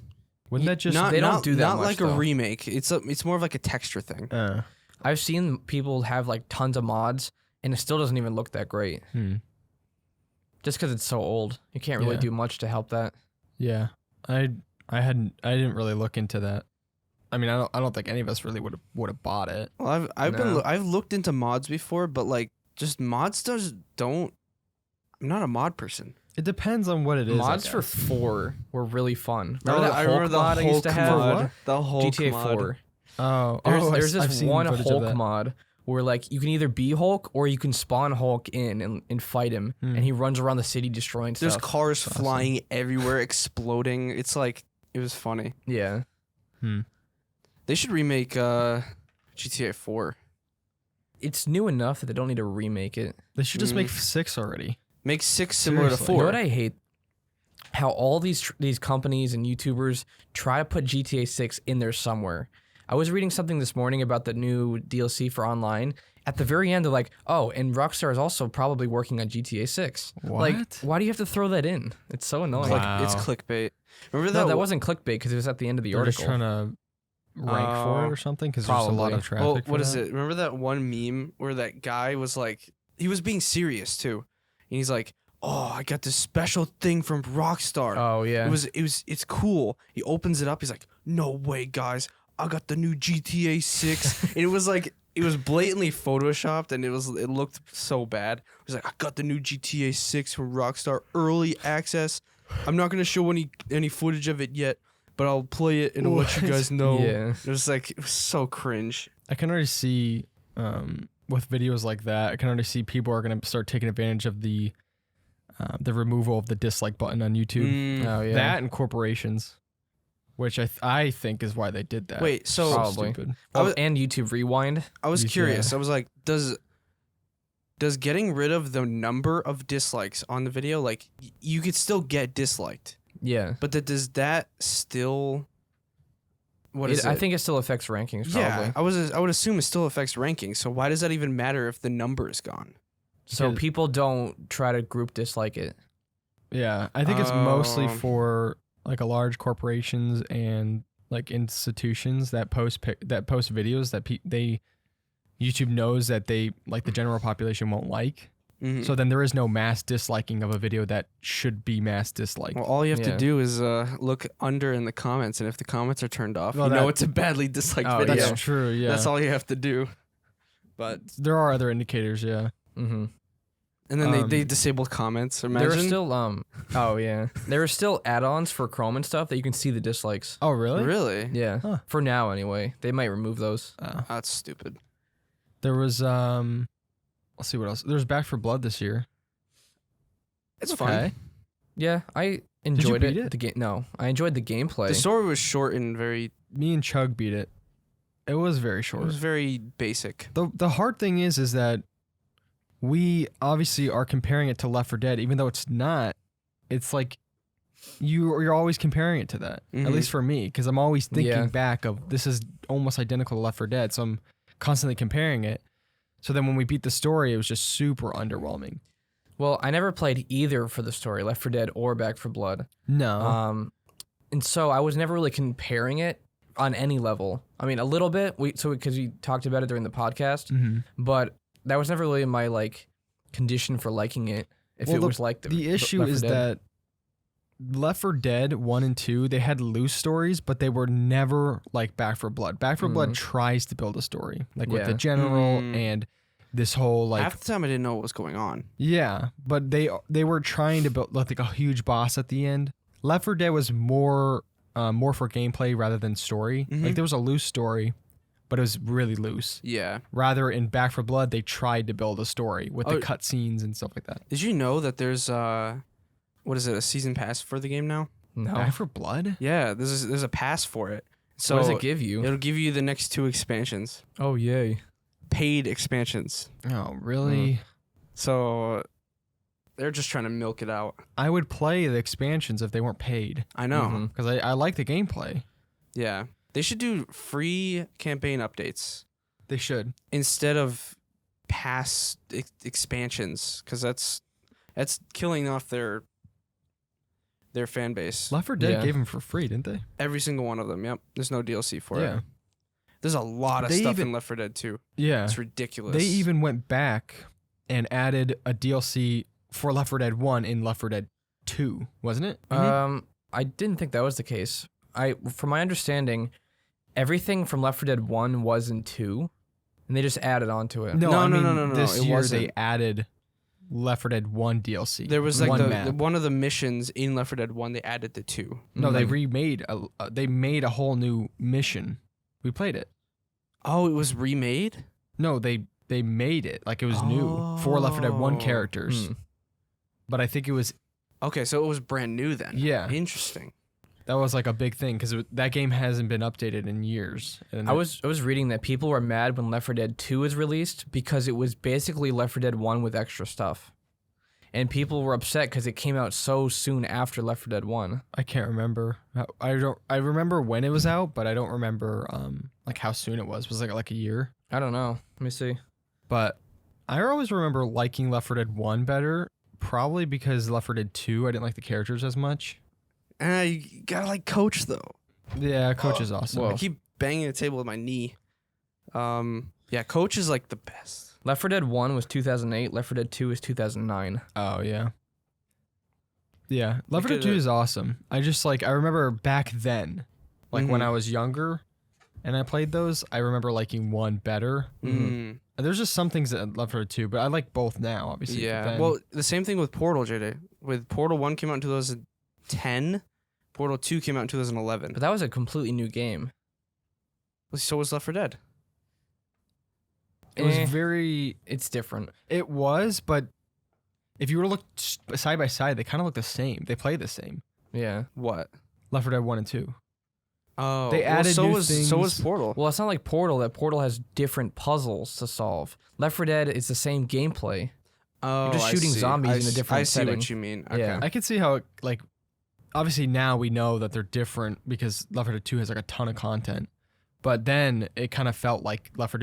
Wouldn't that just... They don't do that Not much, like though. a remake. It's more of like a texture thing. I've seen people have like tons of mods, and it still doesn't even look that great. Just because it's so old, you can't really Yeah. do much to help that. Yeah. I didn't really look into that. I mean, I don't think any of us really would have bought it. Well, I've looked into mods before, but like just mods don't. I'm not a mod person. It depends on what it is. Mods I for guess. 4 were really fun. I Remember that Hulk mod I used to have? mod. The Hulk GTA mod. 4. Oh, There's I've this seen one footage of Hulk that. mod where like you can either be Hulk or you can spawn Hulk in and fight him, and he runs around the city destroying There's stuff. cars flying everywhere, exploding. It was funny. Yeah. They should remake GTA 4. It's new enough that they don't need to remake it. They should just make 6 already. Make 6 similar to Seriously. 4. You know what I hate? How all these companies and YouTubers try to put GTA 6 in there somewhere. I was reading something this morning about the new DLC for online. At the very end, they're like, "Oh, and Rockstar is also probably working on GTA 6." Like, What? why do you have to throw that in? It's so annoying. Wow. It's clickbait. Remember No, that? that wasn't clickbait because it was at the end of the They're just article. trying to rank for it or something because there's a lot Probably. of traffic. Oh, for what is that. it? Remember that one meme where that guy was like, he was being serious too, and he's like, "Oh, I got this special thing from Rockstar. Oh yeah. It's cool." He opens it up. He's like, "No way, guys! I got the new GTA 6." And it was like, it was blatantly photoshopped, and it looked so bad. It was like, "I got the new GTA 6 from Rockstar, early access. I'm not gonna show any footage of it yet, but I'll play it and I'll let you What? guys know." Yeah. It was so cringe. I can already see with videos like that. I can already see people are gonna start taking advantage of the removal of the dislike button on YouTube. Oh yeah. That and corporations, which I think is why they did that. Wait, so Probably. stupid. Oh, and YouTube Rewind. I was Yeah. curious. I was like, does getting rid of the number of dislikes on the video, like you could still get disliked, Yeah. but does that still what is it? I think it still affects rankings. Probably. Yeah, I would assume it still affects rankings. So why does that even matter if the number is gone? So Because- people don't try to group dislike it. Yeah, I think it's mostly Oh. for like a large corporations and like institutions that post videos that YouTube knows that they like the general population won't like. Mhm. So then there is no mass disliking of a video that should be mass disliked. Well, all you have Yeah. to do is look under in the comments, and if the comments are turned off, Well, you know that- it's a badly disliked Oh, video. That's yeah. true. Yeah, That's all you have to do. But there are other indicators. Yeah. Mm-hmm. and then they Um, disabled comments. Imagine. There are still oh yeah. There are still add-ons for Chrome and stuff that you can see the dislikes. Oh really? Really? Yeah. Huh. For now anyway. They might remove those. That's stupid. There was Let's see what else. There's Back for Blood this year. It's fun. Yeah, I enjoyed beat it. it? The game. No, I enjoyed the gameplay. The story was short and very. Me and Chug beat it. It was very short. It was very basic. The hard thing is that we obviously are comparing it to Left 4 Dead, even though it's not. It's like you're always comparing it to that. At least for me, because I'm always thinking back of this is almost identical to Left 4 Dead, so I'm constantly comparing it. So then when we beat the story, it was just super underwhelming. Well, I never played either for the story, Left 4 Dead or Back 4 Blood. No. And so I was never really comparing it on any level. I mean, a little bit, because we talked about it during the podcast, but that was never really my like condition for liking it. If it was like the issue is that Left 4 Dead 1 and 2, they had loose stories, but they were never like Back 4 Blood. Back 4 Blood tries to build a story, like with the general and this whole like. Half the time I didn't know what was going on. Yeah, but they were trying to build like a huge boss at the end. Left 4 Dead was more for gameplay rather than story. Like there was a loose story, but it was really loose. Yeah. Rather in Back 4 Blood, they tried to build a story with the cutscenes and stuff like that. Did you know that there's what is it, a season pass for the game now? No. Back 4 Blood? Yeah, there's a pass for it. So what does it give you? It'll give you the next 2 expansions. Oh, yay. Paid expansions. Oh, really? So they're just trying to milk it out. I would play the expansions if they weren't paid. I know. Because I like the gameplay. Yeah. They should do free campaign updates They should. instead of past expansions, because that's killing off their fan base. Left 4 Dead gave them for free, didn't they? Every single one of them. Yep. There's no DLC for Yeah. it. There's a lot of They stuff even- in Left 4 Dead 2. Yeah. It's ridiculous. They even went back and added a DLC for Left 4 Dead 1 in Left 4 Dead 2, wasn't it? I didn't think that was the case. From my understanding, everything from Left 4 Dead 1 was in 2, and they just added on to it. No. This It year wasn't. they added Left 4 Dead 1 DLC. There was like one the map. one of the missions in Left 4 Dead 1 they added to 2. No, they remade. They made a whole new mission. We played it. Oh, it was remade? No, they made it like it was new for Left 4 Dead 1 characters. But I think it was. Okay, so it was brand new then. Yeah. Interesting. That was like a big thing because that game hasn't been updated in years. And I was reading that people were mad when Left 4 Dead 2 was released because it was basically Left 4 Dead 1 with extra stuff. And people were upset because it came out so soon after Left 4 Dead 1. I can't remember. I remember when it was out, but I don't remember like how soon it was. Was it like a year? I don't know. Let me see. But I always remember liking Left 4 Dead 1 better, probably because Left 4 Dead 2 I didn't like the characters as much. You gotta like Coach though. Yeah, Coach is awesome. Whoa. I keep banging the table with my knee. Yeah, Coach is like the best. Left 4 Dead 1 was 2008. Left 4 Dead 2 is 2009. Oh, yeah. Yeah, Left 4 Dead 2 is awesome. I remember back then, like when I was younger and I played those, I remember liking 1 better. There's just some things that Left 4 Dead 2, but I like both now, obviously. Yeah, well, the same thing with Portal, JD. With Portal 1 came out in 2010, Portal 2 came out in 2011. But that was a completely new game. So was Left 4 Dead. It was very... It's different. It was, but if you were to look side by side, they kind of look the same. They play the same. Yeah. What? Left 4 Dead 1 and 2. Oh, They added so new was things. So was Portal. Well, it's not like Portal. That Portal has different puzzles to solve. Left 4 Dead is the same gameplay. Oh, You're just shooting zombies in a different I see setting. what you mean. Okay. Yeah. I can see how, like, obviously now we know that they're different because Left 4 Dead 2 has like a ton of content. But then it kind of felt like Left 4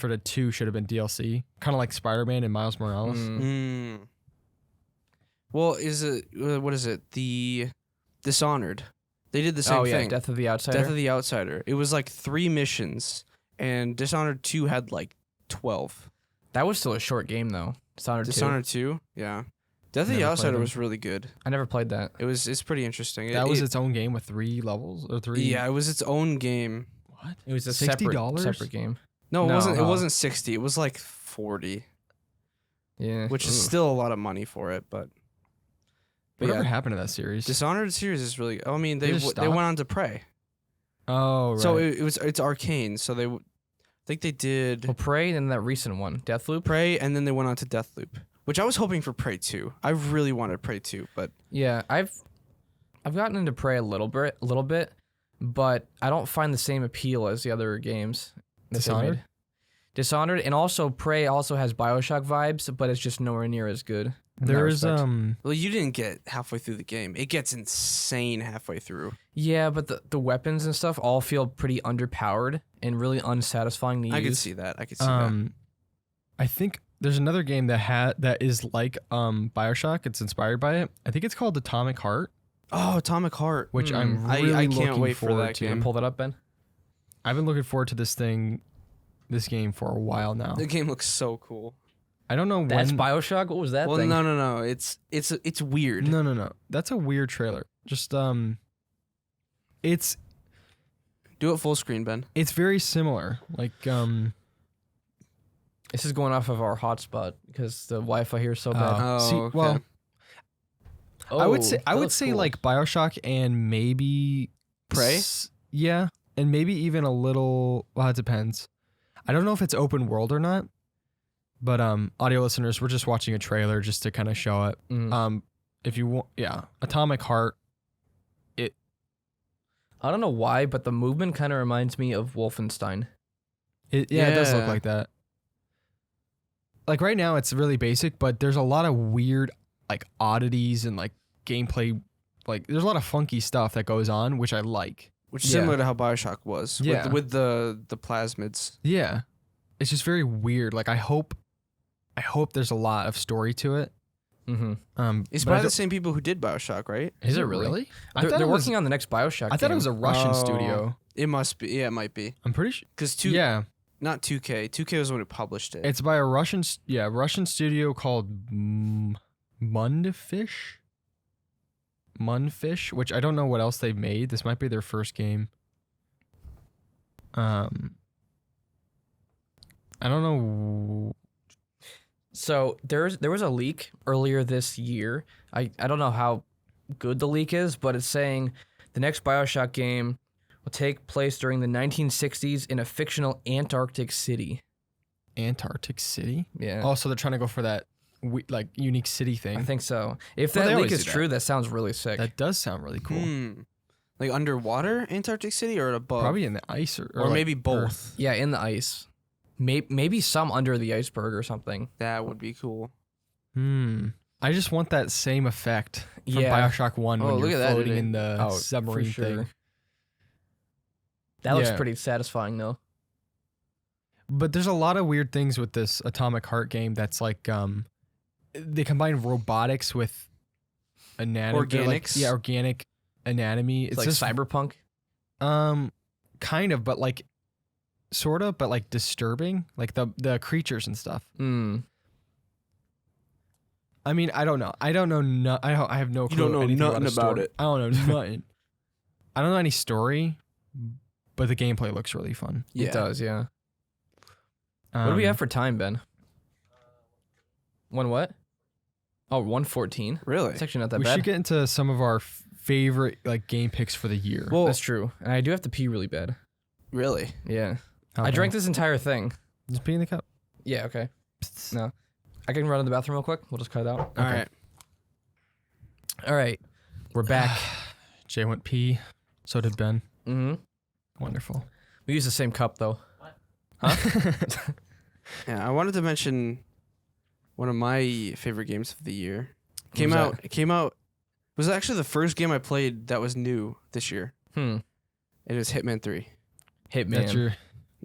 Dead 2 should have been DLC, kind of like Spider-Man and Miles Morales. Well, what is it? The Dishonored. They did the same thing. Death of the Outsider. Death of the Outsider. It was like 3 missions, and Dishonored 2 had like 12. That was still a short game though. Dishonored 2? Yeah. Death of the Never Outsider played was really good. I never played that. It's pretty interesting. That was its own game with 3 levels or 3. Yeah, it was its own game. What? It was a $60? separate game. No, it No. wasn't. It Oh. wasn't 60. It was like 40, Yeah. which is still a lot of money for it. But Whatever yeah, happened to that series? Dishonored series is really. I mean, They they just they went stopped? on to Prey. Oh, right. So it's Arcane. So think they did Well, Prey and that recent one, Deathloop. Prey, and then they went on to Deathloop, which I was hoping for Prey 2. I really wanted Prey 2, but Yeah, I've gotten into Prey a little bit, but I don't find the same appeal as the other games. that they made. Dishonored, and also Prey also has BioShock vibes, but it's just nowhere near as good. There's well, you didn't get halfway through the game. It gets insane halfway through. Yeah, but the weapons and stuff all feel pretty underpowered and really unsatisfying to use. I could see that. I think there's another game that is like BioShock. It's inspired by it. I think it's called Atomic Heart. Oh, Atomic Heart, which I'm really I can't looking wait for forward that to. game. Pull that up, Ben. I've been looking forward to this game for a while now. The game looks so cool. I don't know That's when. BioShock. What was that Well, thing? no. It's weird. No. That's a weird trailer. Just it's Do it full screen, Ben. it's very similar. Like This is going off of our hotspot because the Wi-Fi here is so bad. Oh, well, Oh, I would that looks say cool. like BioShock and maybe Prey? Yeah, and maybe even a little. Well, it depends. I don't know if it's open world or not. But audio listeners, we're just watching a trailer just to kind of show it. Mhm. If you want, yeah, Atomic Heart. I don't know why, but the movement kind of reminds me of Wolfenstein. It does look Yeah. like that. Like right now, it's really basic, but there's a lot of weird like oddities and like gameplay. Like there's a lot of funky stuff that goes on, which I like. Which is Yeah. similar to how BioShock was. Yeah. With the plasmids. Yeah, it's just very weird. Like I hope there's a lot of story to it. Mm-hmm. It's but I by the don't- same people who did BioShock, right? Is it it really? really? They're working on the next BioShock. I thought it was a Russian Oh. studio. It must be. Yeah, it might be. I'm pretty sure. Because Yeah, not 2K. 2K was the one who published it. it's by a Russian studio called Mundfish, which I don't know what else they've made. This might be their first game. I don't know. So there was a leak earlier this year. I don't know how good the leak is, but it's saying the next BioShock game will take place during the 1960s in a fictional Antarctic city. Antarctic City. Yeah. Oh, so they're trying to go for that like unique city thing. I think so. If Well, that they leak always is do that. true, that sounds really sick. That does sound really cool. Like underwater Antarctic City or above? Probably in the ice or like maybe Earth. both. Yeah, in the ice. Maybe some under the iceberg or something. That would be cool. I just want that same effect from Yeah. BioShock 1 Oh, when look you're at that, floating dude. in the Oh, for submarine sure. thing. That looks Yeah. pretty satisfying though. But there's a lot of weird things with this Atomic Heart game that's like they combine robotics with anatomy. Organics? Yeah, organic anatomy. It's like just cyberpunk. kind of, but like sort of, but like disturbing, like the creatures and stuff. I mean, I don't know. I have no clue. don't know anything nothing a story. about it. I don't know nothing. I don't know any story, but the gameplay looks really fun. It does, yeah. What do we have for time, Ben? One what? Oh, 1:14. Really? It's actually not that We bad. should get into some of our favorite like game picks for the year. Well, That's true. And I do have to pee really bad. really? Yeah. Okay. I drank this entire thing. Just pee in the cup. Yeah, okay. No. I can run to the bathroom real quick. We'll just cut it out. All right. All right. We're back. Jay went pee. So did Ben. Mm-hmm. Wonderful. We use the same cup, though. Yeah, I wanted to mention one of my favorite games of the year. What It came out. It was actually the first game I played that was new this year. It was Hitman 3. Hitman. That's your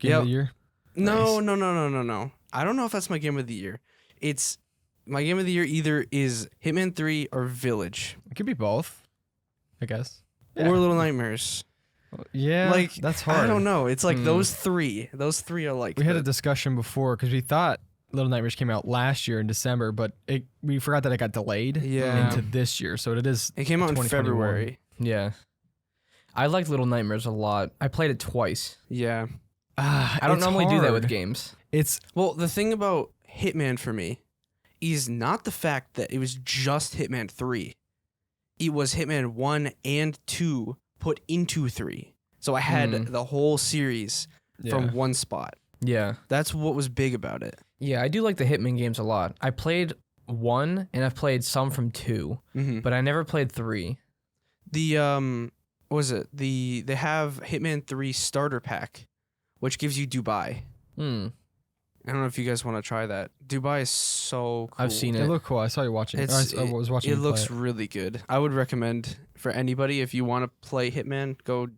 game of the year? No. Nice. I don't know if that's my game of the year. It's my game of the year either is Hitman 3 or Village It could be both, I guess. or Little Nightmares. Yeah, Like that's hard. I don't know. It's like those three. Those three are like We had a discussion before because we thought Little Nightmares came out last year in December, but we forgot that it got delayed into this year. So it is. It came out in 2021. February. Yeah. I liked Little Nightmares a lot. I played it twice. Yeah. I don't It's normally do that hard. with games. It's Well, the thing about Hitman for me is not the fact that it was just Hitman 3. It was Hitman 1 and 2 put into 3. So I had the whole series from one spot. Yeah. That's what was big about it. Yeah, I do like the Hitman games a lot. I played 1 and I've played some from 2, but I never played 3. The what was it? They have Hitman 3 starter pack, which gives you Dubai. I don't know if you guys want to try that. Dubai is so cool. I've seen It it. looked cool. I saw you watching. I was watching. It you play looks really good. I would recommend for anybody if you want to play Hitman, go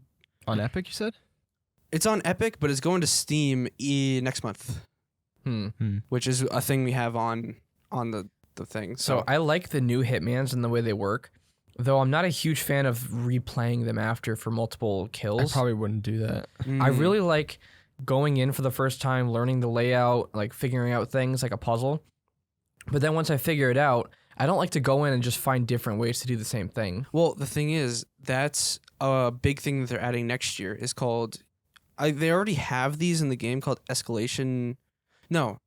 on Epic. You said it's on Epic, but it's going to Steam next month, which is a thing we have on the thing. So I like the new Hitmans and the way they work, though I'm not a huge fan of replaying them after for multiple kills. I probably wouldn't do that. I really like going in for the first time, learning the layout, like figuring out things like a puzzle. But then once I figure it out, I don't like to go in and just find different ways to do the same thing. Well, the thing is, that's a big thing that they're adding next year is called. They already have these in the game called escalation. No.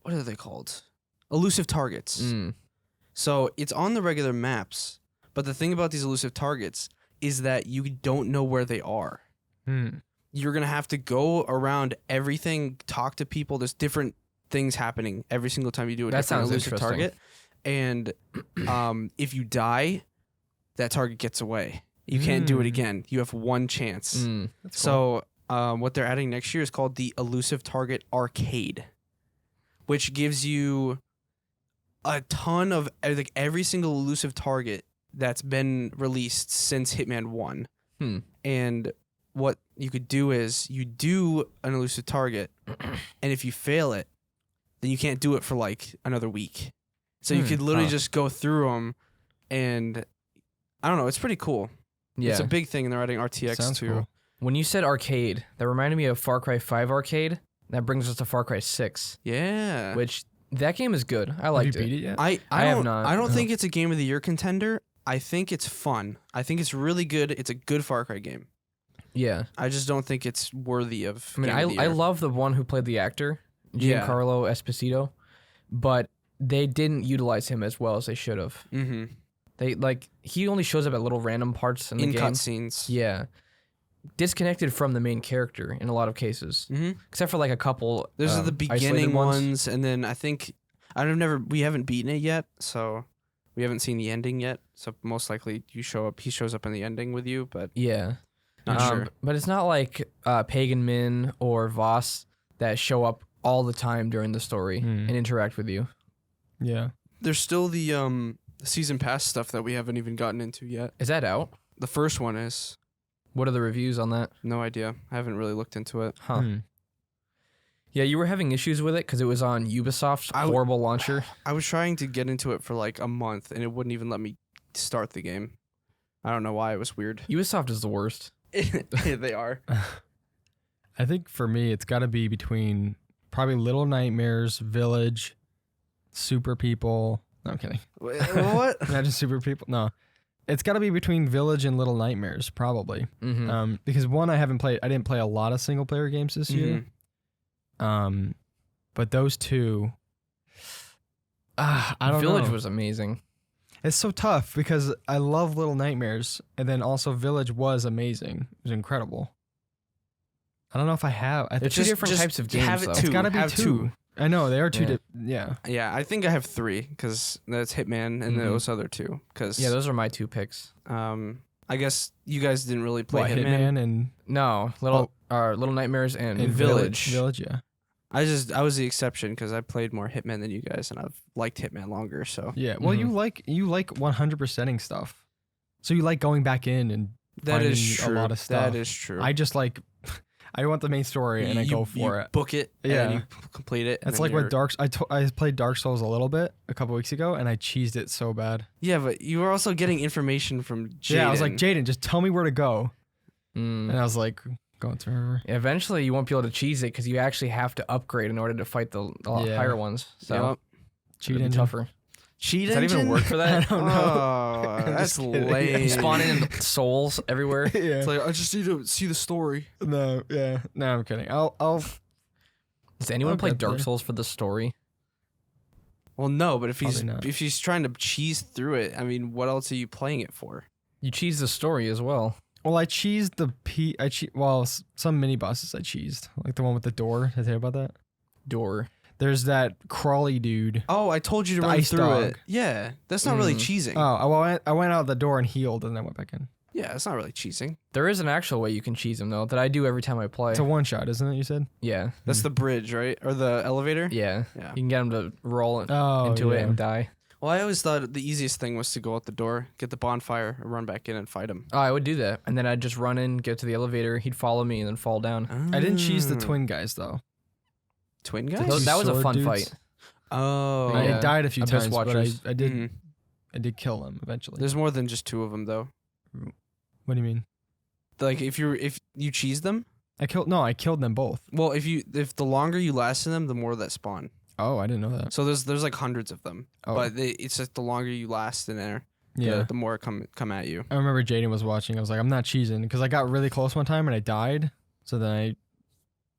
What are they called? Elusive targets. So it's on the regular maps, but the thing about these elusive targets is that you don't know where they are. You're going to have to go around everything, talk to people. There's different things happening every single time you do a different elusive target. And if you die, that target gets away. You can't do it again. You have one chance. So what they're adding next year is called the Elusive Target Arcade, which gives you a ton of like every single elusive target that's been released since Hitman 1. And what you could do is you do an elusive target, and if you fail it, then you can't do it for like another week. So you could literally just go through them, and I don't know. It's pretty cool. Yeah. It's a big thing, and they're adding RTX Sounds too. cool. When you said arcade, that reminded me of Far Cry 5 arcade. That brings us to Far Cry 6, Yeah. which that game is good. I Have liked you beat it. it yet? I have don't, not. I don't think it's a game of the year contender. I think it's fun. I think it's really good. It's a good Far Cry game. Yeah. I just don't think it's worthy of. I mean, Game of the I Year. love the one who played the actor, Yeah. Giancarlo Esposito, but they didn't utilize him as well as they should have. They he only shows up at little random parts in the in game. cutscenes. Yeah. Disconnected from the main character in a lot of cases, except for like a couple. Those are the isolated beginning ones. ones, and then I think we haven't beaten it yet, so we haven't seen the ending yet. So most likely he shows up in the ending with you, but Yeah. not sure. But it's not like Pagan Min or Voss that show up all the time during the story and interact with you. Yeah. There's still the season pass stuff that we haven't even gotten into yet. Is that out? The first one is. What are the reviews on that? No idea. I haven't really looked into it. Huh. Yeah, you were having issues with it because it was on Ubisoft's horrible launcher. I was trying to get into it for like a month, and it wouldn't even let me start the game. I don't know why. It was weird. Ubisoft is the worst. They are. I think for me, it's got to be between probably Little Nightmares, Village, Super People. No, I'm kidding. What? Imagine Super People. No. It's got to be between Village and Little Nightmares, probably. Because one, I didn't play a lot of single player games this year. But those two, I don't know. Village was amazing. It's so tough because I love Little Nightmares, and then also Village was amazing. It was incredible. I don't know if I have. They're two different types of games, have it though. two. It's got to be Have two. I know they are two. Yeah. Yeah. Yeah, I think I have 3 because that's Hitman and those other 2. Because Yeah, those are my 2 picks. I guess you guys didn't really play What, Hitman. Hitman and No, Little Nightmares and Village. Village, yeah. I was the exception because I played more Hitman than you guys, and I've liked Hitman longer. So Yeah. Well, you like 100%ing stuff, so you like going back in and that is finding true. a lot of stuff. That is true. I just like, I want the main story and I go for it. Book it. Yeah. And you complete it. and It's then like you're- with I played Dark Souls a little bit a couple weeks ago, and I cheesed it so bad. Yeah, but you were also getting information from Jaden. Yeah, I was like, Jaden, just tell me where to go. Mm. And I was like, going through. Eventually, you won't be able to cheese it because you actually have to upgrade in order to fight the Yeah. higher ones. So Yep. Cheat it'll be engine. tougher. Cheat Does that even engine? work for I that? don't know. Oh, I'm that's just kidding. lame. You spawn in souls everywhere. Yeah. It's like I just need to see the story. No, yeah. No, I'm kidding. I'll Does anyone I'll play get Dark there. Souls for the story? Well, no, but if Probably not. he's trying to cheese through it, I mean, what else are you playing it for? You cheese the story as well. Well, I cheesed some mini bosses I cheesed. Like the one with the door. Did I tell you about that? Door. There's that crawly dude. Oh, I told you to The run ice through dog. it. Yeah, that's not really Mm. cheesing. Oh, well, I went out the door and healed, and then I went back in. Yeah, it's not really cheesing. There is an actual way you can cheese them though that I do every time I play. It's a one shot, isn't it? You said. Yeah. That's the bridge, right? Or the elevator? Yeah. Yeah. You can get them to roll Oh, into it yeah. and die. Well, I always thought the easiest thing was to go out the door, get the bonfire, and run back in and fight him. Oh, I would do that, and then I'd just run in, get to the elevator. He'd follow me and then fall down. I didn't cheese the Ah. twin guys though. Twin The guys? two That was a sword fun dudes. fight. Oh. Yeah. I died a few Abyss times, but Watchers. I did. Mhm. I did kill them eventually. There's more than just 2 of them, though. What do you mean? Like, if you cheese them, I killed them both. well, if the longer you last in them, the more that spawn. Oh, I didn't know that. So there's like hundreds of them, Oh, but it's just the longer you last in there, yeah. the more come at you. I remember Jaden was watching. I was like, I'm not cheesing because I got really close one time and I died. So then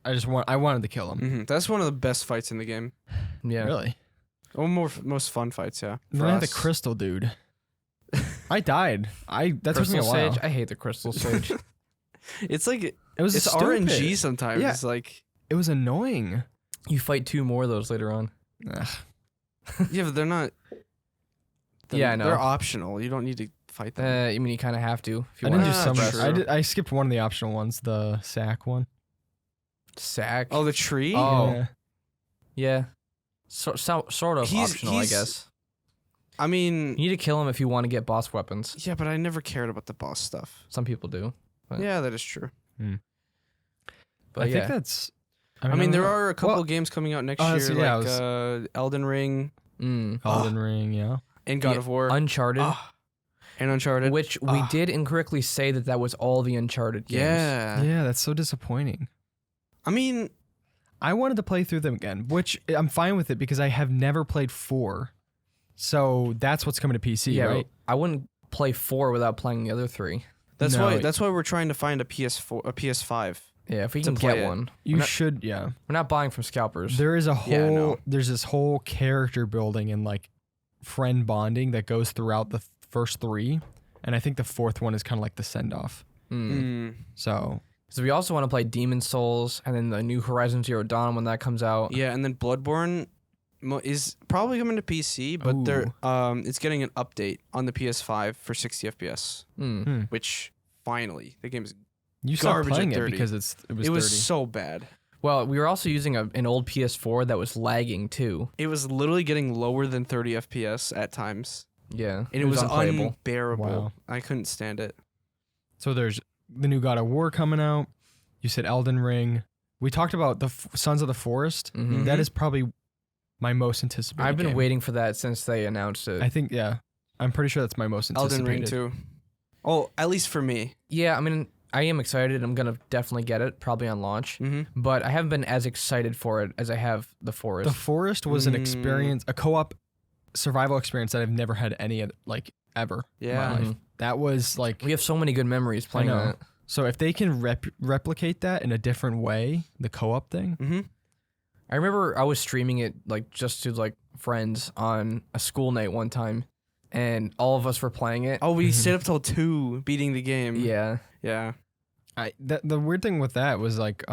I wanted to kill him. Hmm. That's one of the best fights in the game. Yeah. Really? Or most fun fights, yeah. And for then I had the us. crystal dude. I died. That took me Crystal a while. Sage. I hate the Crystal Sage. It's like It was it's stupid. RNG sometimes. Yeah. It's like It was annoying. You fight 2 more of those later on. Ugh. yeah, but they're not. Yeah, I know. They're optional. You don't need to fight them. I mean, you kind of have to. If you I want didn't do Ah, some. true. I skipped one of the optional ones, the sack one. Sack. Oh, the tree. Oh. Yeah. Yeah. Sort of He's- optional, I he's- guess. I mean, You need to kill him if you want to get boss weapons. yeah, but I never cared about the boss stuff. Some people do. But- Yeah, that is true. But I yeah. think that's. I mean, there don't know. are a couple Well, games coming out next Oh, year, so yeah, I like was- Elden Ring Elden Ring, yeah. and God Yeah, of War Uncharted, Ah, and Uncharted. which we Ah. did incorrectly say that was all the Uncharted games. Yeah. Yeah, that's so disappointing. I mean, I wanted to play through them again, which I'm fine with it because I have never played 4. So that's what's coming to PC, Yeah, right? I wouldn't play 4 without playing the other 3. that's No, why we're trying to find a PS5. Yeah, if we To can play get it. one. You We're not, should, yeah. we're not buying from scalpers. There is a whole, Yeah, no. there's this whole character building and like friend bonding that goes throughout the first 3. And I think the 4th one is kind of like the send off. Mm. So Because we also want to play Demon Souls and then the new Horizon Zero Dawn when that comes out. Yeah, and then Bloodborne is probably coming to PC, but they're it's getting an update on the PS5 for 60 FPS, Mm. which finally the game is. you stopped Garbage at playing it 30. because it was It was 30. so bad. Well, we were also using an old PS4 that was lagging too. It was literally getting lower than 30 FPS at times, Yeah, and it was unplayable. unbearable. Wow. I couldn't stand it. So there's the new God of War coming out. You said Elden Ring. We talked about the Sons of the Forest. Mhm. That is probably my most anticipated. I've been game. waiting for that since they announced it. I think, yeah. I'm pretty sure that's my most anticipated. Elden Ring too. Oh, at least for me. Yeah, I mean, I am excited. I'm gonna definitely get it, probably on launch. Mm-hmm. But I haven't been as excited for it as I have the Forest. The Forest was an Mm. experience, a co-op survival experience that I've never had any like ever. in my Yeah. life. Mhm. That was like We have so many good memories playing know. that. so if they can replicate that in a different way, the co-op thing. Mm-hmm. I remember I was streaming it like just to like friends on a school night one time, and all of us were playing it. Oh, we Mhm. stayed up till 2 beating the game. Yeah, Yeah. The weird thing with that was like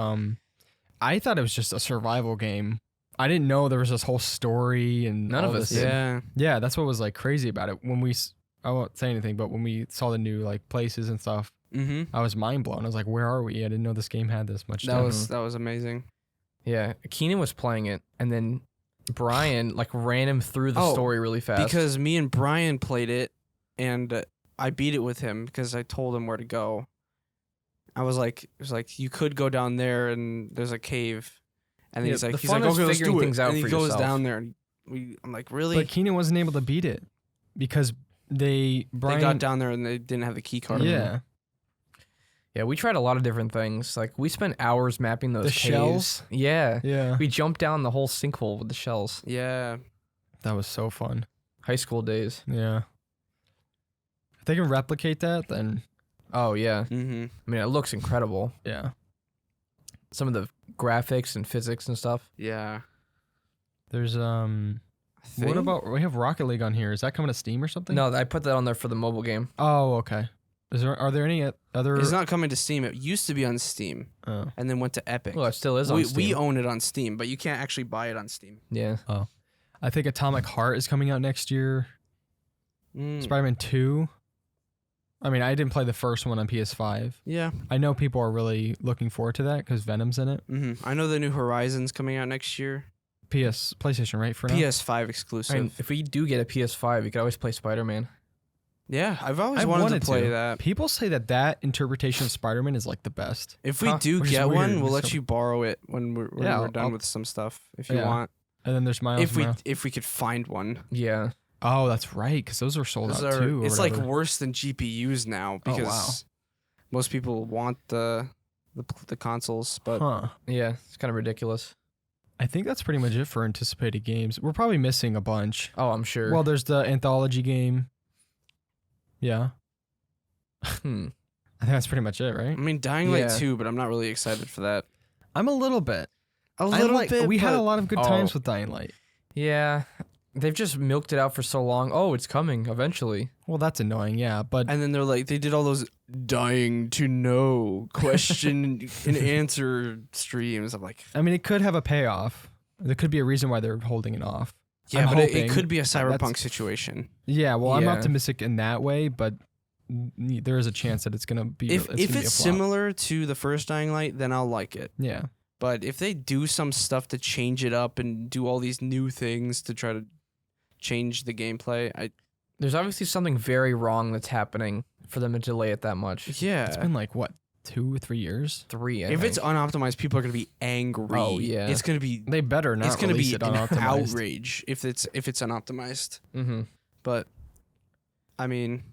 I thought it was just a survival game. I didn't know there was this whole story and None all of us this. did. Yeah. Yeah, that's what was like crazy about it. When I won't say anything, but when we saw the new like places and stuff, Mm-hmm. I was mind blown. I was like, "Where are we? I didn't know this game had this much." That stuff. was amazing. yeah. Keenan was playing it, and then Brian like ran him through the Oh, story really fast. Because me and Brian played it, and I beat it with him because I told him where to go. I was like, it was like you could go down there, and there's a cave, and then Yeah, he's like, the fun is okay, let's figuring do it. things out and he for goes yourself. down there, and I'm like, really? But Keenan wasn't able to beat it because they Brian got down there and they didn't have the key card. Yeah, yeah, we tried a lot of different things. Like we spent hours mapping those The caves. shells? Yeah, yeah, we jumped down the whole sinkhole with the shells. Yeah. that was so fun. High school days. Yeah, if they can replicate that, then Oh yeah, Mm-hmm. I mean it looks incredible. yeah. Some of the graphics and physics and stuff. Yeah. There's I what think- about we have Rocket League on here? Is that coming to Steam or something? No, I put that on there for the mobile game. Oh, okay. Are there any other? It's not coming to Steam. It used to be on Steam, Oh. and then went to Epic. Well, it still is on we Steam. own it on Steam, but you can't actually buy it on Steam. Yeah. I think Atomic Heart is coming out next year. Spider-Man 2. I mean, I didn't play the first one on PS5. Yeah. I know people are really looking forward to that because Venom's in it. I know the new Horizon's coming out next year. PlayStation, right? For now? PS5 exclusive. I mean, if we do get a PS5, we could always play Spider-Man. Yeah, I've always wanted to play that. People say that interpretation of Spider-Man is like the best. If we do Which is get weird. one, we'll let you borrow it when we're done I'll- with some stuff if you Yeah. want. And then there's Miles Morales. If we could find one. Yeah. Oh, that's right, because those are sold out too. It's like worse than GPUs now because wow. most people want the consoles, but Yeah. It's kind of ridiculous. I think that's pretty much it for anticipated games. We're probably missing a bunch. Oh, I'm sure. Well, there's the anthology game. Yeah. I think that's pretty much it, right? I mean Dying Light Yeah. 2, but I'm not really excited for that. I'm a little bit. We had a lot of good times with Dying Light. Yeah. They've just milked it out for so long. Oh, it's coming eventually. Well, that's annoying, yeah. But And then they did all those dying to know question and answer streams. I'm like, I mean, it could have a payoff. There could be a reason why they're holding it off. yeah, I'm but it hoping could be a cyberpunk that's- situation. Yeah, well, I'm Yeah. optimistic in that way, but there is a chance that it's gonna be. If gonna be a flop. similar to the first Dying Light, then I'll like it. Yeah. But if they do some stuff to change it up and do all these new things to try to change the gameplay, There's obviously something very wrong that's happening for them to delay it that much. yeah. It's been like what, 2 or 3 years? 3, I If think. it's unoptimized, people are gonna be angry. Oh, yeah. It's gonna be They better not. it's gonna release be it an unoptimized. outrage if it's unoptimized. Mm-hmm. But I mean,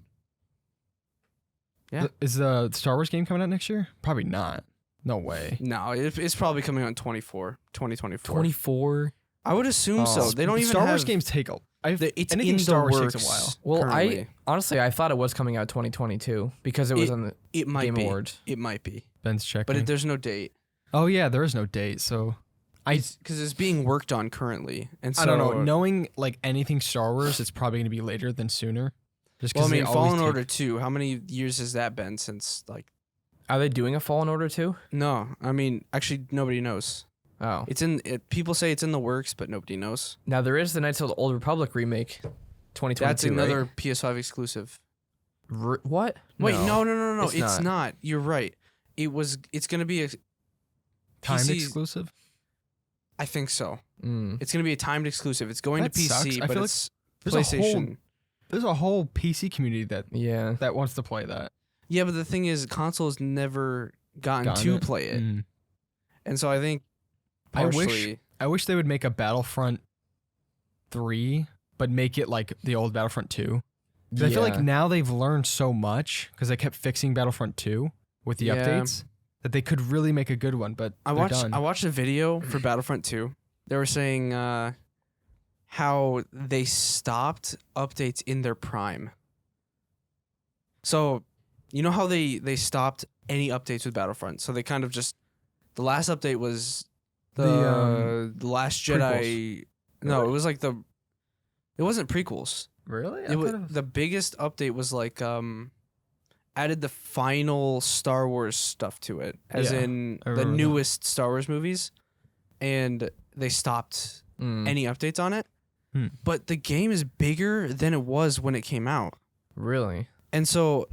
yeah. Is the Star Wars game coming out next year? Probably not. No way. No, it's probably coming out in 2024. 24. I would assume so. They don't even Star have Wars games take a. it's anything in Star the Wars works takes a while. Well, currently. I thought it was coming out 2022 because it was on the It might Game be. Awards. It might be, Ben's checking. but there's no date. Oh yeah, there is no date. So Because it's being worked on currently, and so I don't know. Knowing like anything Star Wars, it's probably gonna be later than sooner. Just Well, I because mean, Fallen Order 2. How many years has that been since? Like, Are they doing a Fallen Order too? no. I mean, actually, nobody knows. Oh. It's people say it's in the works, but nobody knows. Now there is the Knights of the Old Republic remake 2022. That's another right? PS5 exclusive. What? Wait, no. it's It's not. not. You're right. It's gonna be a timed PC exclusive. I think so. Mm. It's gonna be a timed exclusive. It's going That to PC, sucks. I but feel like it's there's a PlayStation. There's a whole PC community Yeah. that wants to play that. Yeah, but the thing is, console has never gotten to play it, Mm. and so I think I partially. wish they would make a Battlefront 3, but make it like the old Battlefront 2. 'Cause I feel like now they've learned so much because they kept fixing Battlefront 2 with the Yeah. updates that they could really make a good one. But I they're watched done. I watched a video for Battlefront 2. They were saying how they stopped updates in their prime. So, you know how they stopped any updates with Battlefront. So they kind of just the last update was the Last Jedi. No, it was like it wasn't prequels. Really? The biggest update was like added the final Star Wars stuff to it, as Yeah, in I the remember that. newest Star Wars movies, and they stopped Mm. any updates on it. Hmm. But the game is bigger than it was when it came out, Really? and so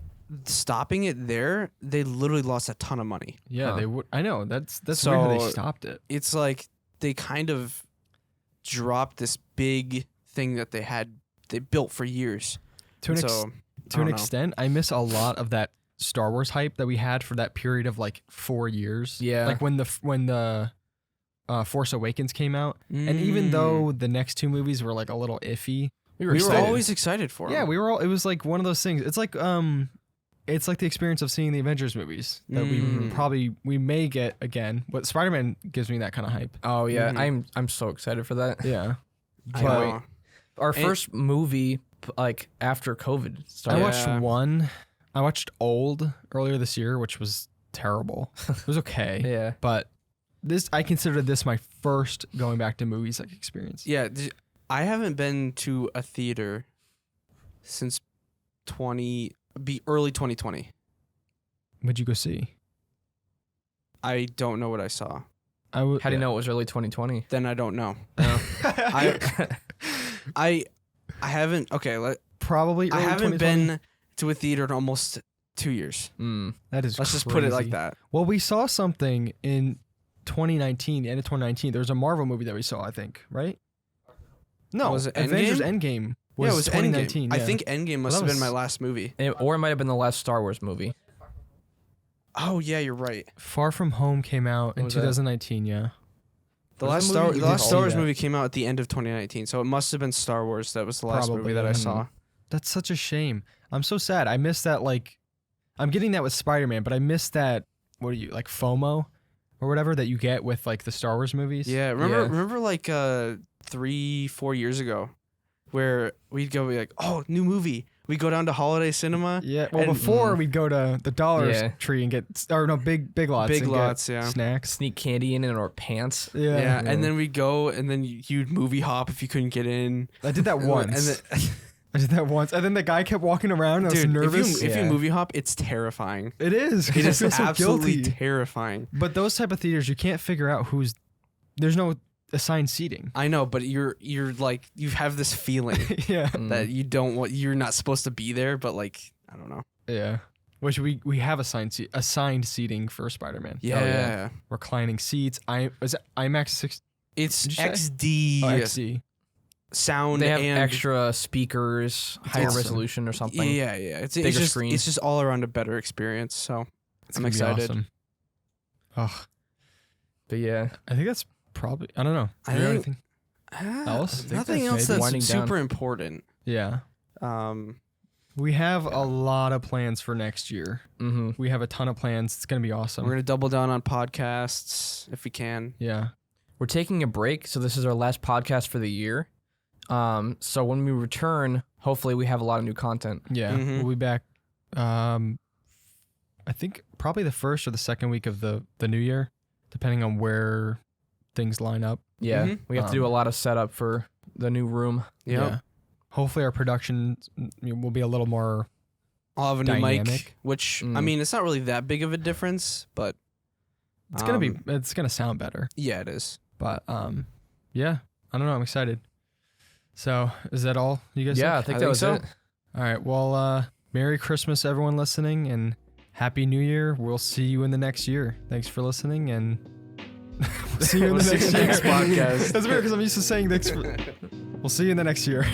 stopping it there, they literally lost a ton of money. Yeah, Huh. they would. I know that's weird how they So- stopped it. It's like they kind of dropped this big thing that they built for years. To an, So, to I an don't know. extent, I miss a lot of that Star Wars hype that we had for that period of like 4 years. Yeah. like when the Force Awakens came out, and even Mm. though the next 2 movies were like a little iffy, We we were excited. always excited for yeah, them. we were all. It was like one of those things. It's like the experience of seeing the Avengers movies that we may get again. But Spider-Man gives me that kind of hype. Oh yeah, Mhm. I'm so excited for that. Yeah, I but know. Our And- first movie like after COVID started. I watched Yeah. one. I watched Old earlier this year, which was terrible. It was okay. Yeah. But I consider this my first going back to movies like experience. Yeah, I haven't been to a theater since be early 2020. What'd you go see? I don't know what I saw. I would. How do you know it was early 2020? Then I don't know. I I haven't. Okay, probably. I early haven't 2020. been to a theater in almost 2 years. That is. Let's just put it like crazy. that. Well, we saw something in 2019, end of 2019. There was a Marvel movie that we saw, I think, right? No, Was it Avengers Endgame? Endgame was, Yeah, it was 2019. Endgame. Yeah. I think Endgame must Well, have been my that was- last movie. Or it might have been the last Star Wars movie. Oh yeah, you're right. Far From Home came out in was that? 2019. Yeah. The Was last the Star movie- the you last did Star see Wars that. movie came out at the end of 2019, so it must have been Star Wars. That was the last Probably, movie that I mhm. saw. That's such a shame. I'm so sad. I missed that. Like, I'm getting that with Spider-Man, but I missed that. What are you like FOMO, or whatever that you get with like the Star Wars movies? Yeah, Yeah. remember like 3-4 years ago, where we'd go be like, oh, new movie. We go down to Holiday Cinema. Yeah. Well, And- before we'd go to the Dollar Yeah. Tree and get, or no, Big Lots. Big and get Lots, yeah. Snacks. Sneak candy in our pants. Yeah. Yeah, and then we'd go, and then you'd movie hop if you couldn't get in. I did that once. And then, I did that once, and then the guy kept walking around. And I was dude, nervous. if you Yeah. movie hop, it's terrifying. It is. 'Cause It I is feel so absolutely guilty. terrifying. But those type of theaters, you can't figure out who's. There's no assigned seating. I know, but you're like you have this feeling Yeah. that you don't want. You're not supposed to be there, but like I don't know. Yeah. Which we have assigned seating for Spider-Man. Yeah, yeah. Reclining seats. Was it IMAX 6? It's Did you say? XD Oh, XD. sound They have and extra speakers, higher awesome. resolution or something. Yeah, yeah. It's Bigger just screen. it's just all around a better experience. So It's I'm gonna be excited. awesome. Oh, But yeah, I think that's probably. I don't know. I Do you have think- anything? Else? I think Nothing that's else maybe that's winding down. super important. Yeah. Um, We have a lot of plans for next year. We have a ton of plans. It's gonna be awesome. we're gonna double down on podcasts if we can. Yeah. we're taking a break, so this is our last podcast for the year. So when we return, hopefully we have a lot of new content. Yeah. Mhm. We'll be back. I think probably the first or the second week of the new year, depending on where things line up. Yeah, Mhm. we have to do a lot of setup for the new room. Yep. Yeah. Hopefully our production will be a little more. I'll have a new mic, Dynamic. which I Mm. mean, it's not really that big of a difference, but It's gonna sound better. yeah, it is. But yeah, I don't know. I'm excited. So is that all you guys? Yeah, I think? think I that think was so. it. All right. Well, Merry Christmas, everyone listening, and Happy New Year. We'll see you in the next year. Thanks for listening, and we'll see you in We'll the see you next next year. podcast. That's weird because I'm used to saying thanks. We'll see you in the next year.